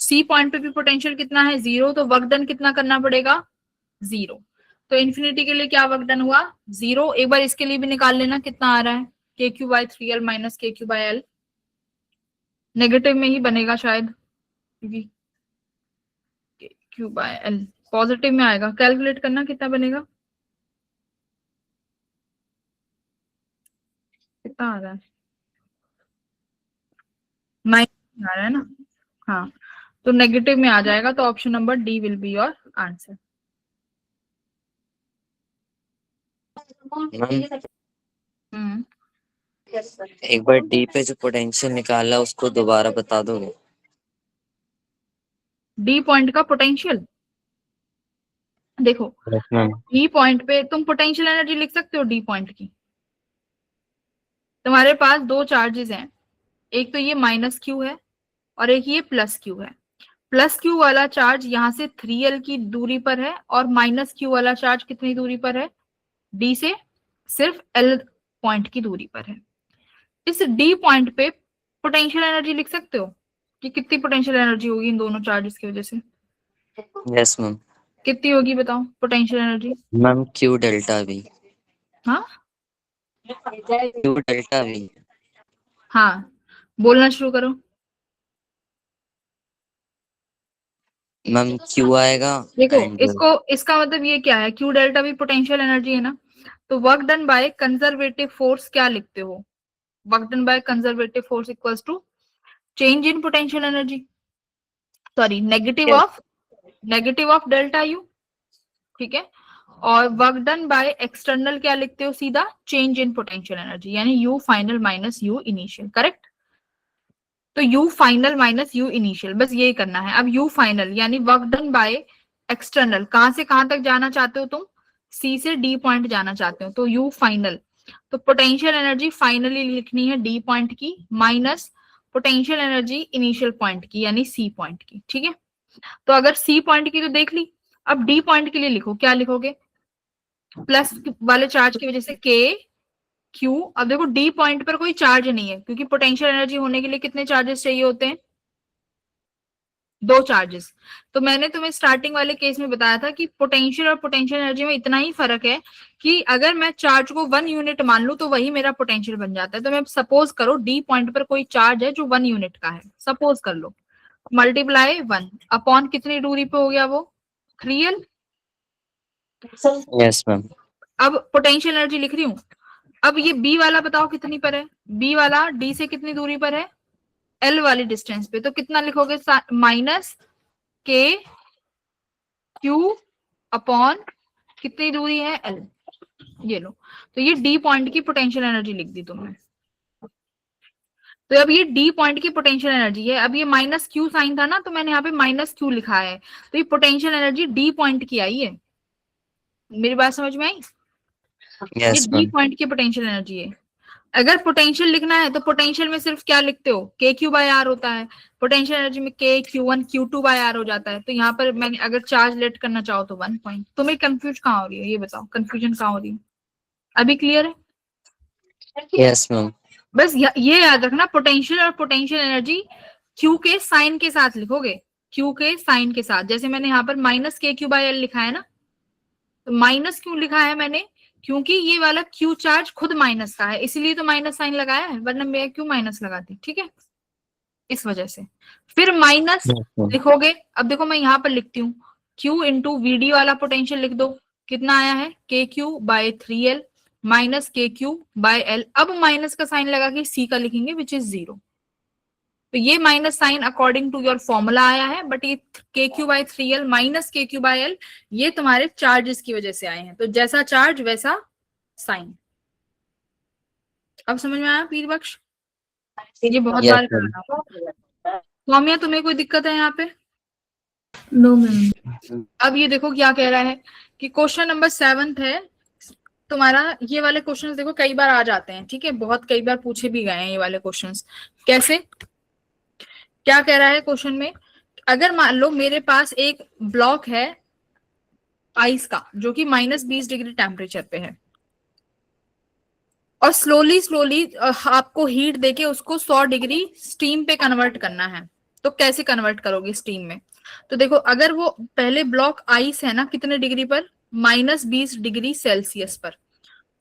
सी पॉइंट पे भी पोटेंशियल कितना है? 0। तो वर्क डन कितना करना पड़ेगा? 0। तो इंफिनिटी के लिए क्या वर्क डन हुआ? 0। एक बार इसके लिए भी निकाल लेना कितना आ रहा है? के Q by 3L minus K Q by L. Negative में ही बनेगा शायद, क्योंकि के क्यू बाय एल पॉजिटिव में आएगा। कैलकुलेट करना कितना बनेगा, कितना आ रहा है? 9 आ रहा है ना। हाँ, तो नेगेटिव में आ जाएगा। तो option number D will be your answer. Ma'am एक बार डी पे जो पोटेंशियल निकाला उसको दोबारा बता दोगे? डी पॉइंट का पोटेंशियल देखो, मैम डी पॉइंट पे तुम पोटेंशियल एनर्जी लिख सकते हो डी पॉइंट की। तुम्हारे पास दो चार्जेस हैं, एक तो ये माइनस क्यू है और एक ये प्लस क्यू है। प्लस क्यू वाला चार्ज यहाँ से 3L की दूरी पर है और माइनस क्यू वाला चार्ज कितनी दूरी पर है? डी से सिर्फ L पॉइंट की दूरी पर है। इस D पॉइंट पे पोटेंशियल एनर्जी लिख सकते हो कि कितनी पोटेंशियल एनर्जी होगी इन दोनों चार्जेस की वजह से? Yes ma'am. कितनी होगी बताओ potential energy? Ma'am Q delta we. हाँ क्यू डेल्टा वी। हाँ, बोलना शुरू करो। मैम क्यू आएगा देखो एंड इसका मतलब ये क्या है, क्यू डेल्टा भी पोटेंशियल एनर्जी है ना, तो work done by conservative force क्या लिखते हो? Work done by conservative force equals to change in potential energy, sorry negative of delta U, ठीक है। और वर्क डन बाय एक्सटर्नल क्या लिखते हो सीधा? चेंज इन पोटेंशियल एनर्जी, यानी U final minus U initial, correct. तो U final minus U initial, बस यही करना है। अब यू फाइनल यानी वर्क डन बाय एक्सटर्नल, कहां से कहां तक जाना चाहते हो तुम? सी से डी पॉइंट जाना चाहते हो, तो यू फाइनल, तो पोटेंशियल एनर्जी फाइनली लिखनी है डी पॉइंट की minus potential energy initial point की यानी सी पॉइंट की, ठीक है। तो अगर सी पॉइंट की तो देख ली, अब डी पॉइंट के लिए लिखो, क्या लिखोगे? प्लस वाले चार्ज की वजह से के क्यू। अब देखो डी पॉइंट पर कोई चार्ज नहीं है, क्योंकि पोटेंशियल एनर्जी होने के लिए कितने चार्जेस चाहिए होते हैं? 2 चार्जेस। तो मैंने तुम्हें स्टार्टिंग वाले केस में बताया था कि पोटेंशियल और पोटेंशियल एनर्जी में इतना ही फर्क है कि अगर मैं चार्ज को 1 यूनिट मान लूं तो वही मेरा पोटेंशियल बन जाता है। तो मैं सपोज करो डी पॉइंट पर कोई चार्ज है जो 1 यूनिट का है, सपोज कर लो, मल्टीप्लाई 1 अपॉन कितनी दूरी पे हो गया वो? 3L। Yes ma'am. अब पोटेंशियल एनर्जी लिख रही हूँ। अब ये बी वाला बताओ कितनी पर है? बी वाला डी से कितनी दूरी पर है? एल वाली डिस्टेंस पे, तो कितना लिखोगे? माइनस के क्यू अपॉन कितनी दूरी है? एल। ये लो, तो ये डी पॉइंट की पोटेंशियल एनर्जी लिख दी तुमने। तो अब ये डी पॉइंट की पोटेंशियल एनर्जी है। अब ये माइनस क्यू साइन था ना, तो मैंने यहाँ पे माइनस क्यू लिखा है, तो ये पोटेंशियल एनर्जी डी पॉइंट की आई है। मेरी बात समझ में आई? ये यस डी मैम। पॉइंट की पोटेंशियल एनर्जी है। अगर पोटेंशियल लिखना है तो पोटेंशियल में सिर्फ क्या लिखते हो? के क्यू बाय आर होता है। पोटेंशियल एनर्जी में के क्यू1 क्यू2 बाय आर हो जाता है। तो यहाँ पर मैंने अगर चार्ज लेट करना चाहो तो 1 पॉइंट। तुम्हें कंफ्यूज कहाँ हो रही है ये बताओ, कंफ्यूजन कहाँ हो रही है? अभी क्लियर है? Yes ma'am. बस ये याद रखना, पोटेंशियल और पोटेंशियल एनर्जी क्यू के साइन के साथ लिखोगे, क्यू के साइन के साथ। जैसे मैंने यहाँ पर minus K Q by L लिखा है ना, तो माइनस क्यों लिखा है मैंने? क्योंकि ये वाला क्यू चार्ज खुद माइनस का है, इसीलिए तो माइनस साइन लगाया है, वरना मैं क्यों माइनस लगाती, ठीक है, इस वजह से। फिर माइनस लिखोगे। अब देखो मैं यहाँ पर लिखती हूँ क्यू इंटू वीडी वाला पोटेंशियल लिख दो, कितना आया है? के Q by 3L minus K Q by L. अब माइनस का साइन लगा के सी का लिखेंगे विच इज 0। तो ये minus sign according to your formula आया है, बट ये K Q by 3L minus K Q by L ये तुम्हारे चार्जेस की वजह से आए हैं। तो जैसा चार्ज वैसा साइन। अब समझ में आया पीर बख्श? ये बहुत Yes, बार ma'am. करना। सौम्या तुम्हें कोई दिक्कत है यहाँ पे? No ma'am. अब ये देखो क्या कह रहा है कि क्वेश्चन नंबर 7 है तुम्हारा। ये वाले क्वेश्चंस देखो कई बार आ जाते हैं, ठीक है, बहुत कई बार पूछे भी गए हैं ये वाले क्वेश्चंस। कैसे? क्या कह रहा है क्वेश्चन में? अगर मान लो मेरे पास एक ब्लॉक है आइस का जो कि -20 डिग्री टेम्परेचर पे है, और स्लोली स्लोली आपको हीट देके उसको 100 डिग्री स्टीम पे कन्वर्ट करना है। तो कैसे कन्वर्ट करोगे स्टीम में? तो देखो अगर वो पहले ब्लॉक आइस है ना, कितने डिग्री पर? -20 डिग्री सेल्सियस पर।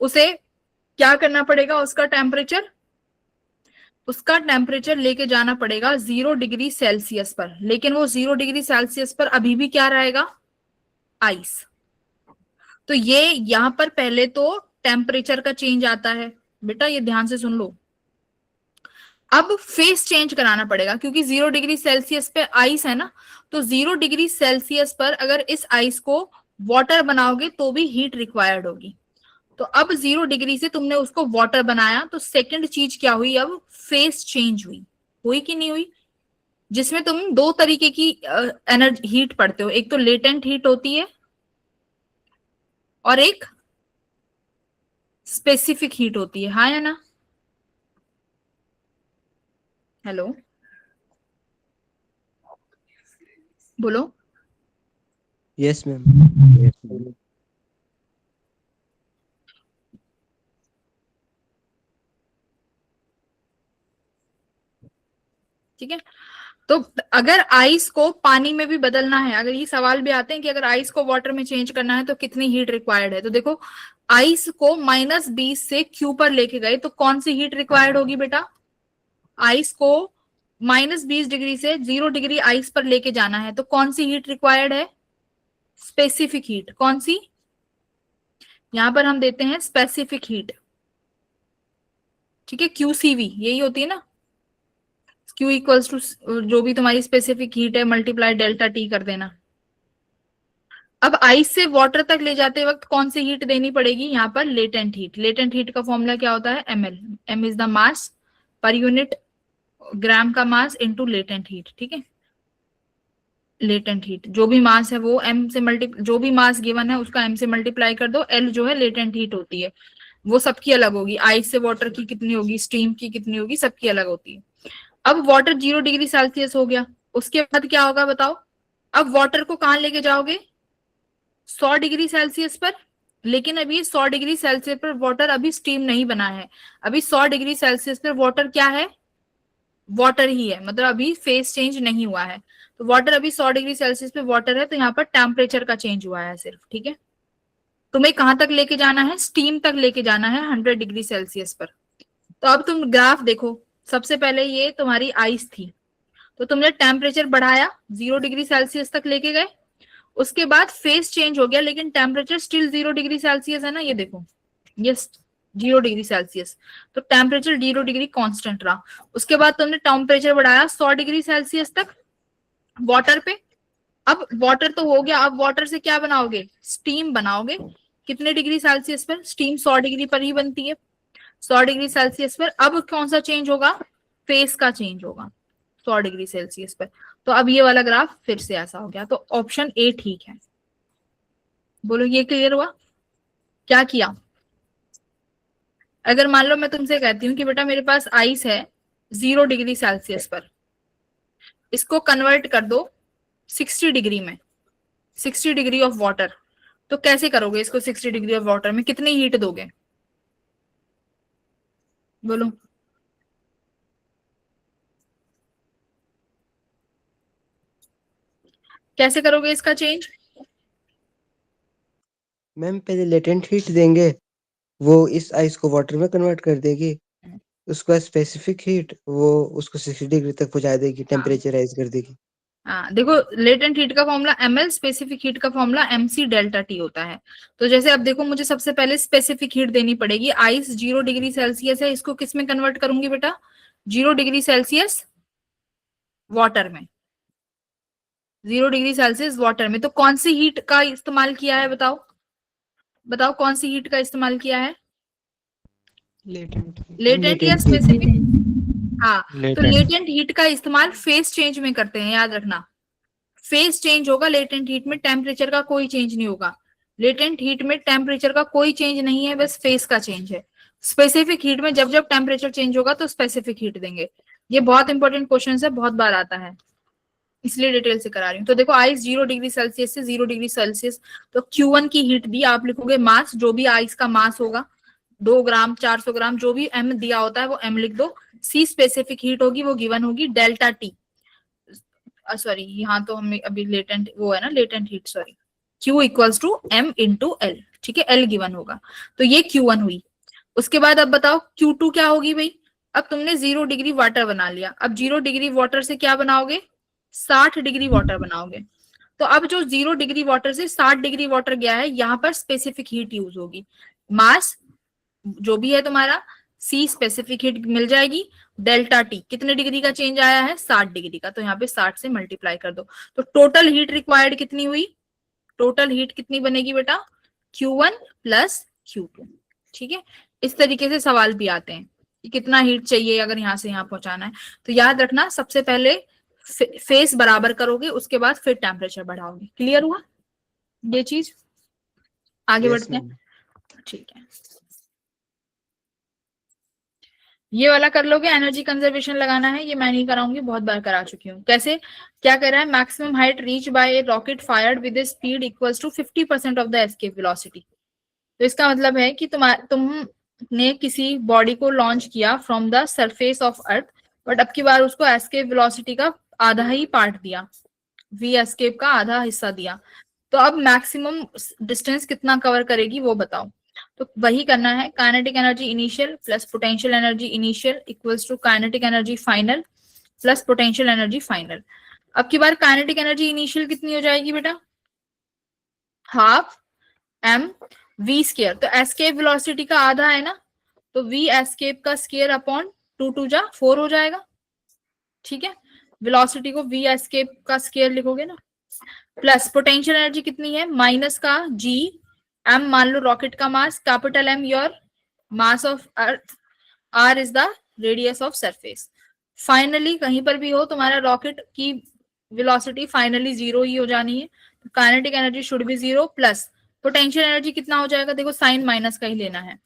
उसे क्या करना पड़ेगा? उसका टेम्परेचर लेके जाना पड़ेगा 0 डिग्री सेल्सियस पर। लेकिन वो 0 डिग्री सेल्सियस पर अभी भी क्या रहेगा? आइस। तो ये यहां पर पहले तो टेम्परेचर का चेंज आता है, बेटा ये ध्यान से सुन लो। अब फेस चेंज कराना पड़ेगा, क्योंकि 0 डिग्री सेल्सियस पे आइस है ना, तो 0 डिग्री सेल्सियस पर अगर इस आइस को वाटर बनाओगे तो भी हीट रिक्वायर्ड होगी। तो अब 0 डिग्री से तुमने उसको वाटर बनाया, तो सेकंड चीज क्या हुई? अब फेस चेंज हुई कि नहीं हुई? जिसमें तुम 2 तरीके की एनर्जी हीट पढ़ते हो, एक तो लेटेंट हीट होती है और एक स्पेसिफिक हीट होती है, हाँ या ना? हेलो बोलो। Yes ma'am. ठीक है। तो अगर आइस को पानी में भी बदलना है, अगर ये सवाल भी आते हैं कि अगर आइस को वाटर में चेंज करना है तो कितनी हीट रिक्वायर्ड है, तो देखो आइस को -20 से Q पर लेके गए तो कौन सी हीट रिक्वायर्ड होगी बेटा? आइस को -20 डिग्री से 0 डिग्री आइस पर लेके जाना है तो कौन सी हीट रिक्वायर्ड है? Specific heat. कौन सी? यहां पर हम देते हैं स्पेसिफिक हीट, ठीक है, QCV यही होती है ना, Q इक्वल्स टू जो भी तुम्हारी स्पेसिफिक हीट है मल्टीप्लाई डेल्टा T कर देना। अब आइस से वाटर तक ले जाते वक्त कौन सी हीट देनी पड़ेगी? यहाँ पर लेटेंट हीट। लेटेंट हीट का फॉर्मूला क्या होता है? ml। m is the mass per unit ग्राम का मास इनटू लेटेंट हीट, ठीक है। लेटेंट हीट जो भी मास है वो m से जो भी मास गिवन है उसका m से मल्टीप्लाई कर दो। l जो है लेटेंट हीट होती है, वो सबकी अलग होगी। आइस से वाटर की कितनी होगी, स्टीम की कितनी होगी, सबकी अलग होती है। अब वाटर 0 डिग्री सेल्सियस हो गया, उसके बाद क्या होगा बताओ? अब वाटर को कहां लेके जाओगे? 100 डिग्री सेल्सियस पर। लेकिन अभी 100 डिग्री सेल्सियस पर वाटर अभी स्टीम नहीं बना है, अभी 100 डिग्री सेल्सियस पर वाटर क्या है? वाटर ही है, मतलब अभी फेस चेंज नहीं हुआ है। तो वाटर अभी 100 डिग्री सेल्सियस पे वाटर है, तो यहाँ पर टेम्परेचर का चेंज हुआ है सिर्फ, ठीक है। तुम्हें कहां तक लेके जाना है? स्टीम तक लेके जाना है 100 डिग्री सेल्सियस पर। तो अब तुम ग्राफ देखो, सबसे पहले ये तुम्हारी आइस थी, तो तुमने टेम्परेचर बढ़ाया 0 डिग्री सेल्सियस तक लेके गए, उसके बाद फेस चेंज हो गया लेकिन टेम्परेचर स्टिल 0 डिग्री सेल्सियस है ना, ये देखो ये 0 डिग्री सेल्सियस, तो टेम्परेचर 0 डिग्री कांस्टेंट रहा। उसके बाद तुमने टेम्परेचर बढ़ाया 100 डिग्री सेल्सियस तक वाटर पे। अब वाटर तो हो गया, अब वाटर से क्या बनाओगे? स्टीम बनाओगे। कितने डिग्री सेल्सियस पर? स्टीम 100 डिग्री पर ही बनती है, 100 डिग्री सेल्सियस पर। अब कौन सा चेंज होगा? फेस का चेंज होगा 100 डिग्री सेल्सियस पर। तो अब ये वाला ग्राफ फिर से ऐसा हो गया, तो ऑप्शन ए ठीक है। बोलो ये क्लियर हुआ? क्या किया? अगर मान लो मैं तुमसे कहती हूँ कि बेटा मेरे पास आइस है 0 डिग्री सेल्सियस पर, इसको कन्वर्ट कर दो 60 डिग्री में, 60 डिग्री ऑफ वाटर, तो कैसे करोगे इसको? 60 डिग्री ऑफ वाटर में कितनी हीट दोगे? बोलो। कैसे करोगे इसका चेंज? मैम पहले लेटेंट हीट देंगे, वो इस आइस को वाटर में कन्वर्ट कर देगी, उसके बाद स्पेसिफिक हीट वो उसको 60 डिग्री तक पहुंचा देगी, टेम्परेचर राइज कर देगी। हाँ देखो, लेटेंट हीट का फॉर्मूला ml, स्पेसिफिक हीट का फॉर्मूला mc डेल्टा t होता है। तो जैसे अब देखो, मुझे सबसे पहले स्पेसिफिक हीट देनी पड़ेगी। आइस 0 डिग्री सेल्सियस है, इसको किस में कन्वर्ट करूंगी बेटा? 0 डिग्री सेल्सियस वाटर में, 0 डिग्री सेल्सियस वाटर में। तो कौन सी हीट का इस्तेमाल किया है बताओ? बताओ कौन सी हीट का इस्तेमाल किया है? लेटेंट या स्पेसिफिक? हाँ, तो लेटेंट हीट का इस्तेमाल फेस चेंज में करते हैं, याद रखना। फेस चेंज होगा लेटेंट हीट में, टेम्परेचर का कोई चेंज नहीं होगा। लेटेंट हीट में टेम्परेचर का कोई चेंज नहीं है, बस फेस का चेंज है। स्पेसिफिक हीट में जब जब टेम्परेचर चेंज होगा तो स्पेसिफिक हीट देंगे। ये बहुत इंपॉर्टेंट क्वेश्चन है, बहुत बार आता है, इसलिए डिटेल से करा रही हूँ। तो देखो आइस 0 डिग्री सेल्सियस से 0 डिग्री सेल्सियस, तो Q1 की हीट दी, आप लिखोगे मास, जो भी आइस का मास होगा 2 ग्राम 400 ग्राम, जो भी m दिया होता है वो m लिख दो। C स्पेसिफिक हीट होगी, वो गिवन होगी डेल्टा T। सॉरी, यहाँ तो हमें अभी लेटेंट वो है ना, latent heat, sorry, Q equals to m into L, ठीक है, L गिवन होगा। तो ये Q1 हुई। उसके बाद अब बताओ Q2 क्या होगी भाई? अब तुमने 0 डिग्री वाटर बना लिया, अब 0 डिग्री वाटर से क्या बनाओगे? 60 डिग्री वाटर बनाओगे। तो अब जो 0 डिग्री वाटर से 60 डिग्री वाटर गया है, यहाँ पर स्पेसिफिक हीट यूज होगी। मास जो भी है तुम्हारा, C स्पेसिफिक हीट मिल जाएगी, डेल्टा T कितने डिग्री का चेंज आया है? 60 डिग्री का, तो यहाँ पे 60 से मल्टीप्लाई कर दो। तो टोटल हीट रिक्वायर्ड कितनी हुई? टोटल हीट कितनी बनेगी बेटा? Q1 प्लस Q2, ठीक है। इस तरीके से सवाल भी आते हैं कि कितना हीट चाहिए अगर यहाँ से यहाँ पहुंचाना है। तो याद रखना, सबसे पहले फेस बराबर करोगे, उसके बाद फिर टेम्परेचर बढ़ाओगे। क्लियर हुआ ये चीज? आगे बढ़ते हैं, ठीक है। ये वाला कर लोगे, एनर्जी कंजर्वेशन लगाना है, ये मैं नहीं कराऊंगी, बहुत बार करा चुकी हूँ। कैसे, क्या कर रहा है? Maximum height reach by rocket fired with speed equals to 50% of the escape velocity. तो इसका मतलब है कि तुमने किसी बॉडी को लॉन्च किया from the surface of earth but अब की बार उसको एस्केप वेलोसिटी का आधा ही पार्ट दिया, वी एस्केप का आधा हिस्सा दिया। तो अब मैक्सिमम डिस्टेंस कितना कवर करेगी वो बताओ। तो वही करना है, kinetic energy initial plus potential energy initial equals to kinetic energy final plus potential energy final. अब की बार काइनेटिक एनर्जी इनिशियल कितनी हो जाएगी बेटा, हाफ एम वी स्केयर। तो एस्केप वेलोसिटी का आधा है ना, तो वी एस्केप का स्केयर अपॉन 2 2 जा 4 हो जाएगा, ठीक है। वेलोसिटी को वी एस्केप का स्केयर लिखोगे ना, प्लस पोटेंशियल एनर्जी कितनी है, माइनस का जी एम, मान लो रॉकेट का mass, capital M your mass of earth, R is the radius of surface. Finally कहीं पर भी हो तुम्हारा रॉकेट की वेलोसिटी फाइनली जीरो ही हो जानी है, तो kinetic energy should be zero plus potential energy कितना हो जाएगा, देखो साइन माइनस का ही लेना है,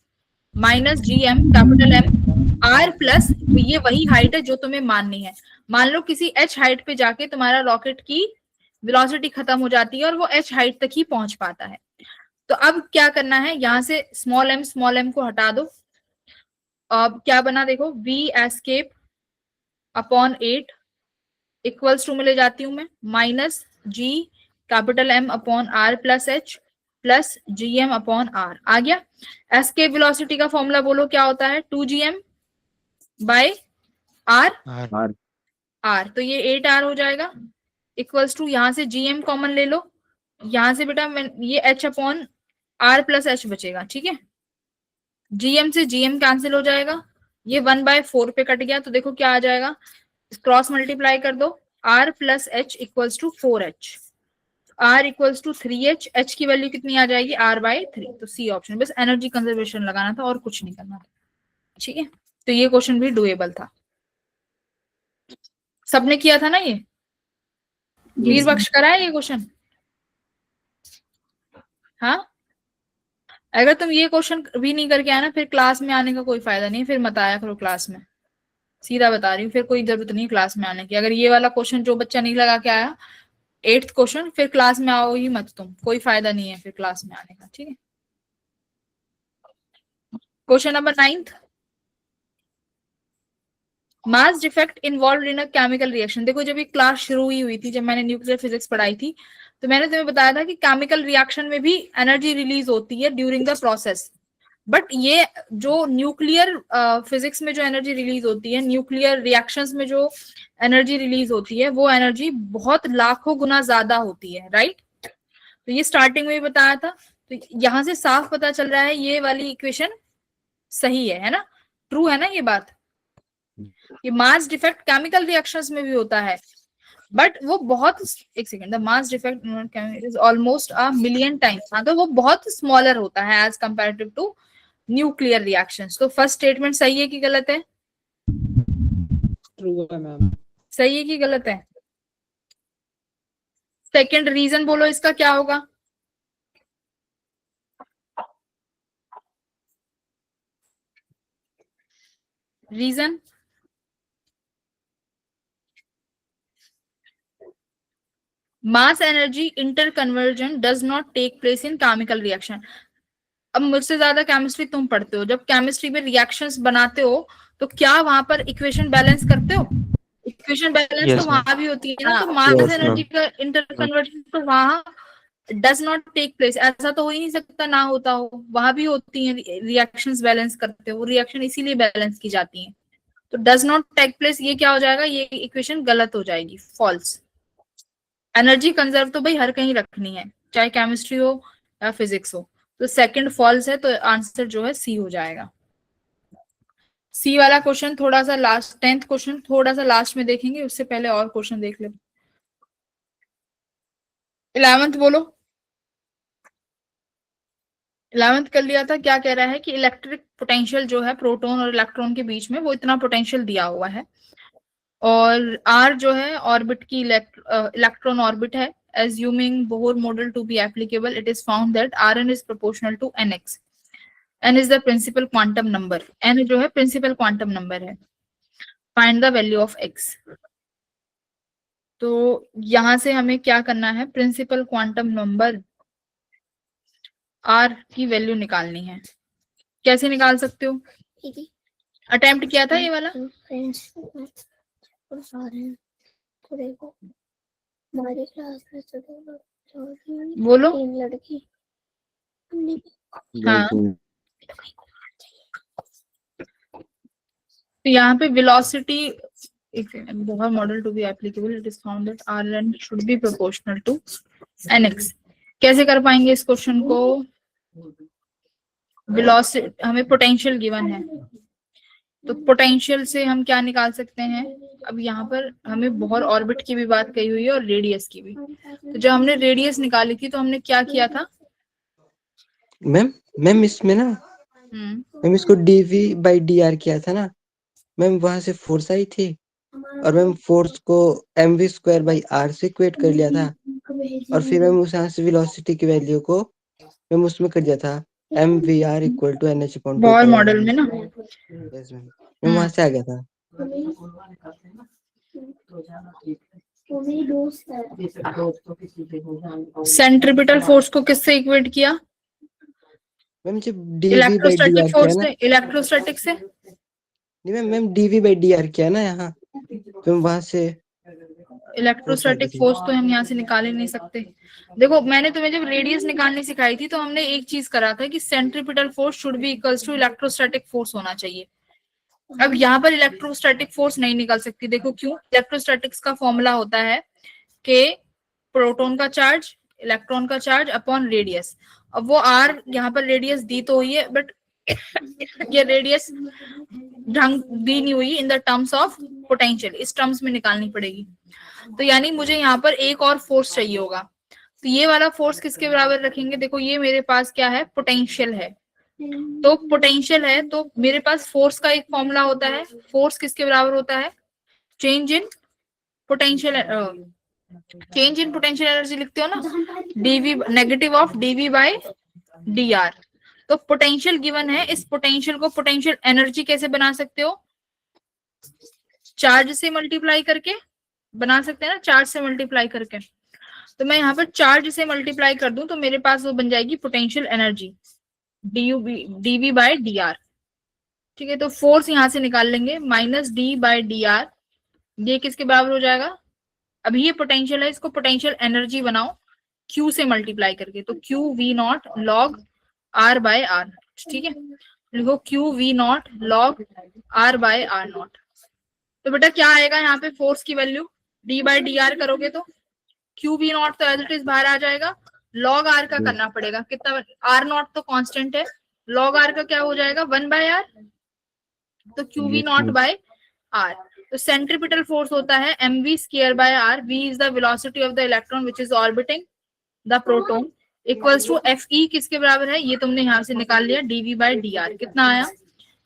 minus G M capital M R plus ये वही हाइट है जो तुम्हें माननी है। मान लो किसी एच हाइट पे जाके तुम्हारा रॉकेट की वेलोसिटी खत्म हो जाती है और वो एच हाइट तक ही पहुंच पाता है, तो अब क्या करना है, यहां से स्मॉल एम को हटा दो। अब क्या बना देखो, V escape upon 8 equals to में ले जाती हूं मैं, minus G capital M upon R plus H plus G M upon R. आ गया। एस्केप वेलोसिटी का फॉर्मूला बोलो क्या होता है, 2gm बाय आर, आर तो ये 8r हो जाएगा इक्वल्स टू, यहां से gm कॉमन ले लो, यहां से बेटा ये h upon R plus H बचेगा, ठीक है। gm से gm कैंसिल हो जाएगा, ये 1/4 पे कट गया, तो देखो क्या आ जाएगा, क्रॉस मल्टीप्लाई कर दो, r plus H equals to 4h, r equals to 3h, h की वैल्यू कितनी आ जाएगी r/3। तो सी ऑप्शन, बस एनर्जी कंजर्वेशन लगाना था और कुछ नहीं करना था, ठीक है। तो ये क्वेश्चन भी डुएबल था, सबने किया था ना ये, वीर बख्श करा है ये क्वेश्चन, हाँ। अगर तुम ये क्वेश्चन भी नहीं करके आए ना, फिर क्लास में आने का कोई फायदा नहीं, फिर मत आया करो क्लास में, सीधा बता रही हूँ, फिर कोई जरूरत नहीं क्लास में आने की। अगर ये वाला क्वेश्चन जो बच्चा नहीं लगा के आया 8th क्वेश्चन, फिर क्लास में आओ ही मत तुम, कोई फायदा नहीं है फिर क्लास में आने का, ठीक है। Question number 9th, mass defect involve in a chemical reaction. देखो जब ये क्लास शुरू हुई थी, जब मैंने न्यूक्लियर फिजिक्स पढ़ाई थी, तो मैंने तुम्हें बताया था कि केमिकल रिएक्शन में भी एनर्जी रिलीज होती है ड्यूरिंग द प्रोसेस, बट ये जो न्यूक्लियर फिजिक्स में जो एनर्जी रिलीज होती है, न्यूक्लियर रिएक्शंस में जो एनर्जी रिलीज होती है, वो एनर्जी बहुत लाखों गुना ज्यादा होती है, राइट। तो ये स्टार्टिंग में भी बताया था, तो यहां से साफ पता चल रहा है ये वाली इक्वेशन सही है ना, ट्रू है ना ये बात, कि मास डिफेक्ट केमिकल रिएक्शंस में भी होता है, बट वो बहुत, एक second, the mass defect is almost a million times, हाँ, तो वो बहुत स्मॉलर होता है as comparative to nuclear reactions. तो फर्स्ट स्टेटमेंट सही है कि गलत है, ट्रू है मैम। सही है कि गलत है। सेकंड रीजन बोलो इसका क्या होगा, reason, mass energy interconversion does not take place in chemical reaction. अब मुझसे ज्यादा केमिस्ट्री तुम पढ़ते हो, जब केमिस्ट्री में रिएक्शंस बनाते हो तो क्या वहां पर इक्वेशन बैलेंस करते हो, इक्वेशन बैलेंस तो वहां भी होती है ना, तो मास एनर्जी का इंटर कन्वर्जन तो वहां डज नॉट टेक प्लेस, ऐसा तो हो ही नहीं सकता ना होता हो, वहां भी होती है रिएक्शंस बैलेंस करते हो, रिएक्शन इसीलिए बैलेंस की जाती है। तो डज नॉट टेक प्लेस ये क्या हो जाएगा, ये इक्वेशन गलत हो जाएगी, फॉल्स। एनर्जी कंजर्व तो भाई हर कहीं रखनी है, चाहे केमिस्ट्री हो या फिजिक्स हो, तो सेकंड फॉल्स है, तो आंसर जो है सी हो जाएगा। सी वाला क्वेश्चन थोड़ा सा लास्ट, 10th क्वेश्चन थोड़ा सा लास्ट में देखेंगे, उससे पहले और क्वेश्चन देख ले। 11th बोलो, 11th कर लिया था। क्या कह रहा है कि इलेक्ट्रिक पोटेंशियल जो है प्रोटॉन और इलेक्ट्रॉन के बीच में, वो इतना पोटेंशियल दिया हुआ है, और आर जो है ऑर्बिट की इलेक्ट्रॉन ऑर्बिट है, assuming Bohr model to be applicable, it is found that Rn is proportional to nx. n is the principal quantum number, n जो है principal quantum number है, find the value of x। तो यहां से हमें क्या करना है, प्रिंसिपल क्वांटम नंबर r की वैल्यू निकालनी है। कैसे निकाल सकते हो, अटेम्प्ट किया था ये वाला? हमारी क्लास में तो बोलो। 3 लड़की। हाँ, गलती तो यहाँ पे velocity model to be applicable it is found that rn should be proportional to nx। कैसे कर पाएंगे इस क्वेश्चन को? वेलोसिटी, हमें पोटेंशियल गिवन है, तो पोटेंशियल से हम क्या निकाल सकते हैं? अब यहाँ पर हमें बहुत ऑर्बिट की भी बात कही हुई है और रेडियस की भी। तो जब हमने रेडियस निकाली थी तो हमने क्या किया था? मैम इसमें ना मैम इसको dv/dr किया था ना मैम, वहां से फोर्स आई थी और मैम फोर्स को mv²/r से इक्वेट कर लिया था और फिर मैम उस यहाँ से वेलोसिटी की वैल्यू को मैम उसमें कर दिया था mvr = nh/2 बॉर मॉडल में ना। यस मैम वहां से आ गया था। सेंट्रीपिटल फोर्स को किससे इक्वेट किया? मैम जब इलेक्ट्रोस्टैटिक dv/dr किया फोर्स ना, से, इलेक्ट्रोस्टैटिक से। नहीं मैम dv/dr किया ना यहाँ, तो वहां से इलेक्ट्रोस्टैटिक फोर्स तो हम यहाँ से निकाल ही नहीं सकते। देखो, मैंने तुम्हें जब रेडियस निकालनी सिखाई थी तो हमने एक चीज करा था कि centripetal force should be equals to electrostatic force होना चाहिए। अब यहाँ पर इलेक्ट्रोस्टैटिक फोर्स नहीं निकल सकती। देखो क्यों? इलेक्ट्रोस्टैटिक्स का फॉर्मूला होता है कि प्रोटॉन का चार्ज, इलेक्ट्रॉन का चार्ज अपॉन रेडियस। अब वो आर यहाँ पर रेडियस दी तो हुई है, बट ये रेडियस ढंग दी नहीं हुई in the terms of potential, इस टर्म्स में निकालनी पड़ेगी। तो यानी मुझे यहाँ पर एक और फोर्स चाहिए होगा। तो ये वाला फोर्स किसके बराबर रखेंगे? देखो ये मेरे पास क्या है? पोटेंशियल है। तो पोटेंशियल है तो मेरे पास फोर्स का एक फॉर्मूला होता है। फोर्स किसके बराबर होता है? Change in potential, change in potential energy लिखते हो ना, dv नेगेटिव ऑफ dv/dr। तो पोटेंशियल गिवन है, इस पोटेंशियल को पोटेंशियल एनर्जी कैसे बना सकते हो? चार्ज से मल्टीप्लाई करके बना सकते हैं ना, चार्ज से मल्टीप्लाई करके। तो मैं यहाँ पर चार्ज से मल्टीप्लाई कर दूं तो मेरे पास वो बन जाएगी पोटेंशियल एनर्जी dv/dr। ठीक है, तो फोर्स यहाँ से निकाल लेंगे -d/dr। ये किसके बराबर हो जाएगा? अभी ये पोटेंशियल है, इसको पोटेंशियल एनर्जी बनाओ q से मल्टीप्लाई करके, तो qv0 log r/r। ठीक है, लिखो qv0 log r/r0। तो बेटा क्या आएगा यहाँ पे? फोर्स की वैल्यू d/dr करोगे तो qv0 तो एज इट इज बाहर आ जाएगा, log r का करना पड़ेगा। कितना? r0 तो कांस्टेंट है, log r का क्या हो जाएगा? 1/r। तो qv0/r। तो सेंट्रीपिटल फोर्स होता है mv²/r। v is the velocity of the electron which is orbiting the proton, equals to fe किसके बराबर है? ये तुमने यहाँ से निकाल लिया, dv/dr। कितना आया?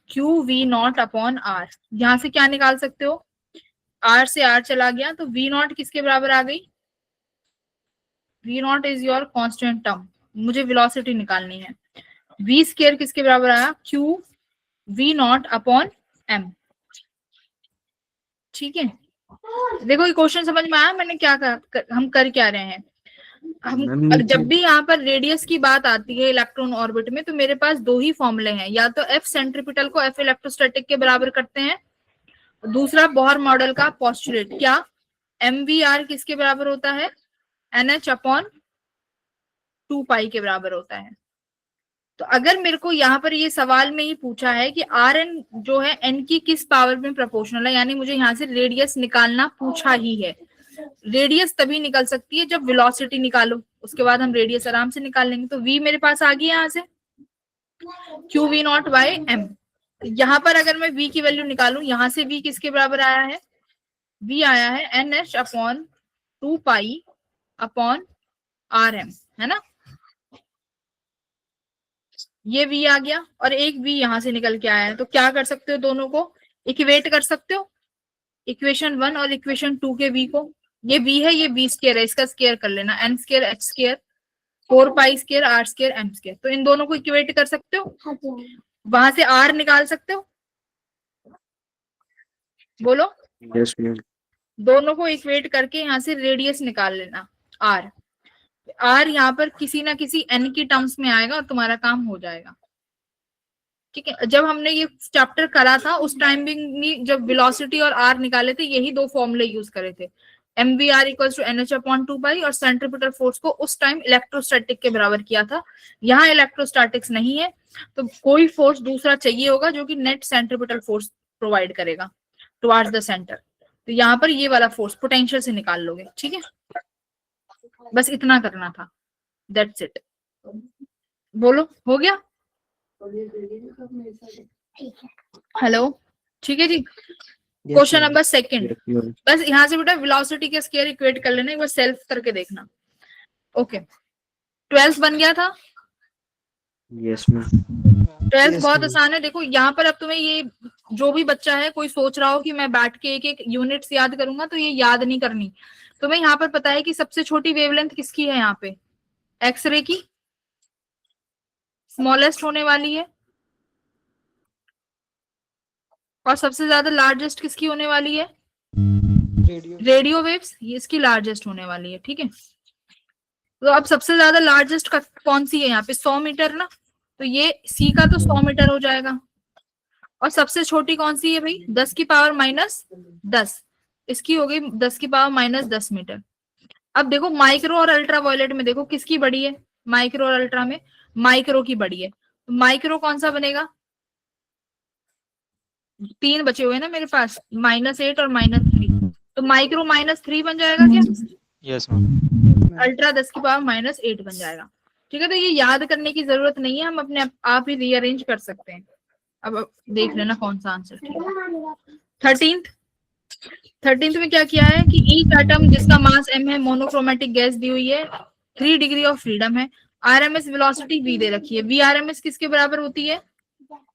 qv0/r। यहाँ से क्या निकाल सकते हो? r से r चला गया, तो v0 किसके बराबर आ गई? v0 is your constant term, मुझे वेलोसिटी निकालनी है। v² किसके बराबर आया? qv0/m। ठीक है, देखो ये क्वेश्चन समझ में आया मैंने क्या हम कर क्या रहे हैं? हम जब भी यहाँ पर रेडियस की बात आती है इलेक्ट्रॉन ऑर्बिट में, तो मेरे पास दो ही फॉर्मूले हैं, या तो एफ सेंट्रीपिटल को एफ इलेक्ट्रोस्टैटिक के बराबर करते हैं, दूसरा बोहर मॉडल का पोस्टुलेट। क्या? mvr किसके बराबर होता है? nh/2π के बराबर होता है। तो अगर मेरे को यहाँ पर ये सवाल में ही पूछा है कि rn जो है n की किस पावर में प्रोपोर्शनल है, यानी मुझे यहाँ से रेडियस निकालना पूछा ही है। रेडियस तभी निकल सकती है जब वेलोसिटी निकालो, उसके बाद हम रेडियस आराम से निकाल लेंगे। तो v मेरे पास आ गई यहाँ से qv0/m। यहाँ पर अगर मैं v की वैल्यू निकालूं, यहाँ से v किसके बराबर आया है? v आया है nh/2π/rm, है ना? ये v आ गया और एक v यहाँ से निकल के आया है। तो क्या कर सकते हो? दोनों को इक्वेट कर सकते हो, इक्वेशन 1 और इक्वेशन 2 के v को। ये v है, ये v² है, इसका स्क्वायर कर लेना, n² h², 4π² r² m²। तो इन दोनों को इक्वेट कर सकते हो, वहां से r निकाल सकते हो। बोलो। Yes ma'am. दोनों को इक्वेट करके यहाँ से रेडियस निकाल लेना r। r यहाँ पर किसी ना किसी n की टर्म्स में आएगा और तुम्हारा काम हो जाएगा। ठीक है, जब हमने ये चैप्टर करा था उस टाइम भी जब वेलोसिटी और आर निकाले थे यही दो फॉर्मूले यूज करे थे, mvr इक्वल्स टू nh/2 और सेंट्रीपिटल फोर्स को उस टाइम इलेक्ट्रोस्टैटिक के बराबर किया था। यहाँ इलेक्ट्रोस्टैटिक्स नहीं है तो कोई फोर्स दूसरा चाहिए होगा जो कि नेट सेंट्रीपिटल फोर्स प्रोवाइड करेगा टुवर्ड्स द सेंटर। तो यहाँ पर ये वाला फोर्स पोटेंशियल से निकाल लोगे। ठीक है, बस इतना करना था, दैट्स इट। बोलो, हो गया? हेलो, ठीक है जी। क्वेश्चन नंबर सेकंड, बस यहाँ से बेटा वेलोसिटी के स्क्वायर इक्वेट कर लेना, एक बार सेल्फ करके देखना। ओके, 12th बन गया था? Yes ma'am. 12th बहुत आसान है। देखो यहाँ पर अब तुम्हें ये जो भी बच्चा है कोई सोच रहा हो कि मैं बैठ के एक एक यूनिट्स याद करूंगा, तो ये याद नहीं करनी। तुम्हें यहाँ पर पता है कि सबसे छोटी वेवलेंथ किसकी है, यहाँ पे एक्सरे की स्मॉलेस्ट होने वाली है, और सबसे ज्यादा लार्जेस्ट किसकी होने वाली है, रेडियो वेव्स, ये इसकी लार्जेस्ट होने वाली है। ठीक है, तो अब सबसे ज्यादा लार्जेस्ट कौन सी है यहाँ पे, 100 मीटर ना, तो ये सी का तो 100 मीटर हो जाएगा। और सबसे छोटी कौन सी है भाई, 10 की पावर माइनस 10, इसकी हो गई 10 की पावर माइनस 10 मीटर। अब देखो माइक्रो और अल्ट्रा वायलेट में देखो किसकी बड़ी है, माइक्रो और अल्ट्रा में माइक्रो की बड़ी है। तो माइक्रो कौन सा बनेगा, 3 बचे हुए ना मेरे पास, -8 और -3, तो माइक्रो -3 बन जाएगा क्या? Yes ma'am. अल्ट्रा 10 की पावर -8 बन जाएगा। ठीक है, तो ये याद करने की जरूरत नहीं है, हम अपने आप ही रीअरेंज कर सकते हैं। अब देख लेना कौन सा आंसर ठीक है। 13th में क्या किया है कि ईच एटम जिसका मास m है, मोनोक्रोमेटिक गैस दी हुई है, 3 डिग्री ऑफ फ्रीडम है, आरएमएस वेलोसिटी v दे रखी है। वी आरएमएस किसके बराबर होती है,